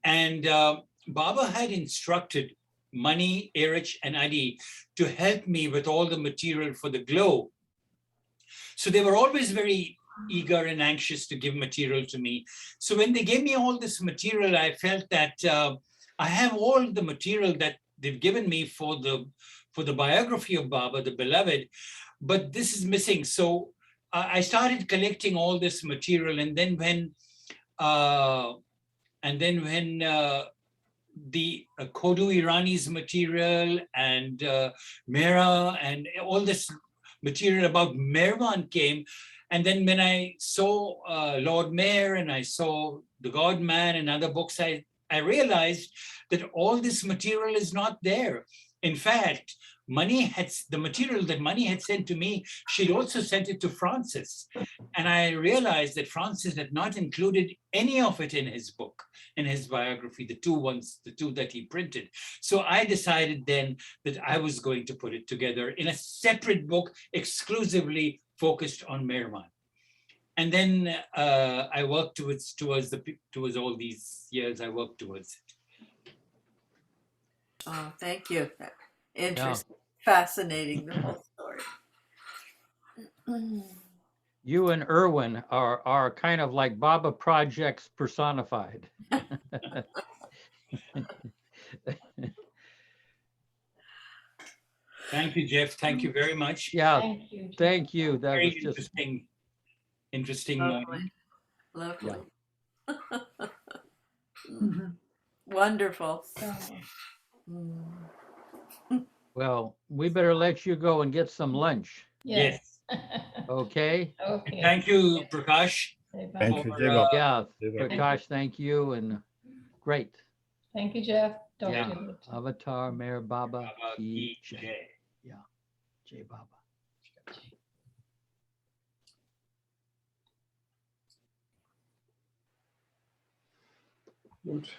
And Baba had instructed Mani, Erich, and Adi to help me with all the material for the glow. So they were always very eager and anxious to give material to me. So when they gave me all this material, I felt that I have all the material that they've given me for the biography of Baba, the beloved, but this is missing. So I started collecting all this material, and then when the Godhood Irani's material and Mera and all this material about Merwan came, and then when I saw Lord Mayor and I saw The God Man and other books, I realized that all this material is not there. In fact, the material that Mani had sent to me, she'd also sent it to Francis. And I realized that Francis had not included any of it in his book, in his biography, the two that he printed. So I decided then that I was going to put it together in a separate book, exclusively focused on Merwan. And then I worked towards all these years, I worked towards it. Oh, thank you. Interesting, fascinating, the whole story. You and Erwin are kind of like Baba projects personified. Thank you, Jeff. Thank you very much. Yeah, Thank you. thank you. That Very was just interesting Lovely. moment. Lovely. Mhm. Wonderful. well. We better let you go and get some lunch. Yes. Okay. Okay. Thank you, Prakash. Thank you, for, Jai Baba. Yeah, Jai Baba. Prakash, thank you, and great. Thank you, Jeff. Talk Yeah. to you later. Avatar Mayor Baba Baba Ki Ki Jai. Jai. Yeah, Jai Baba. Good.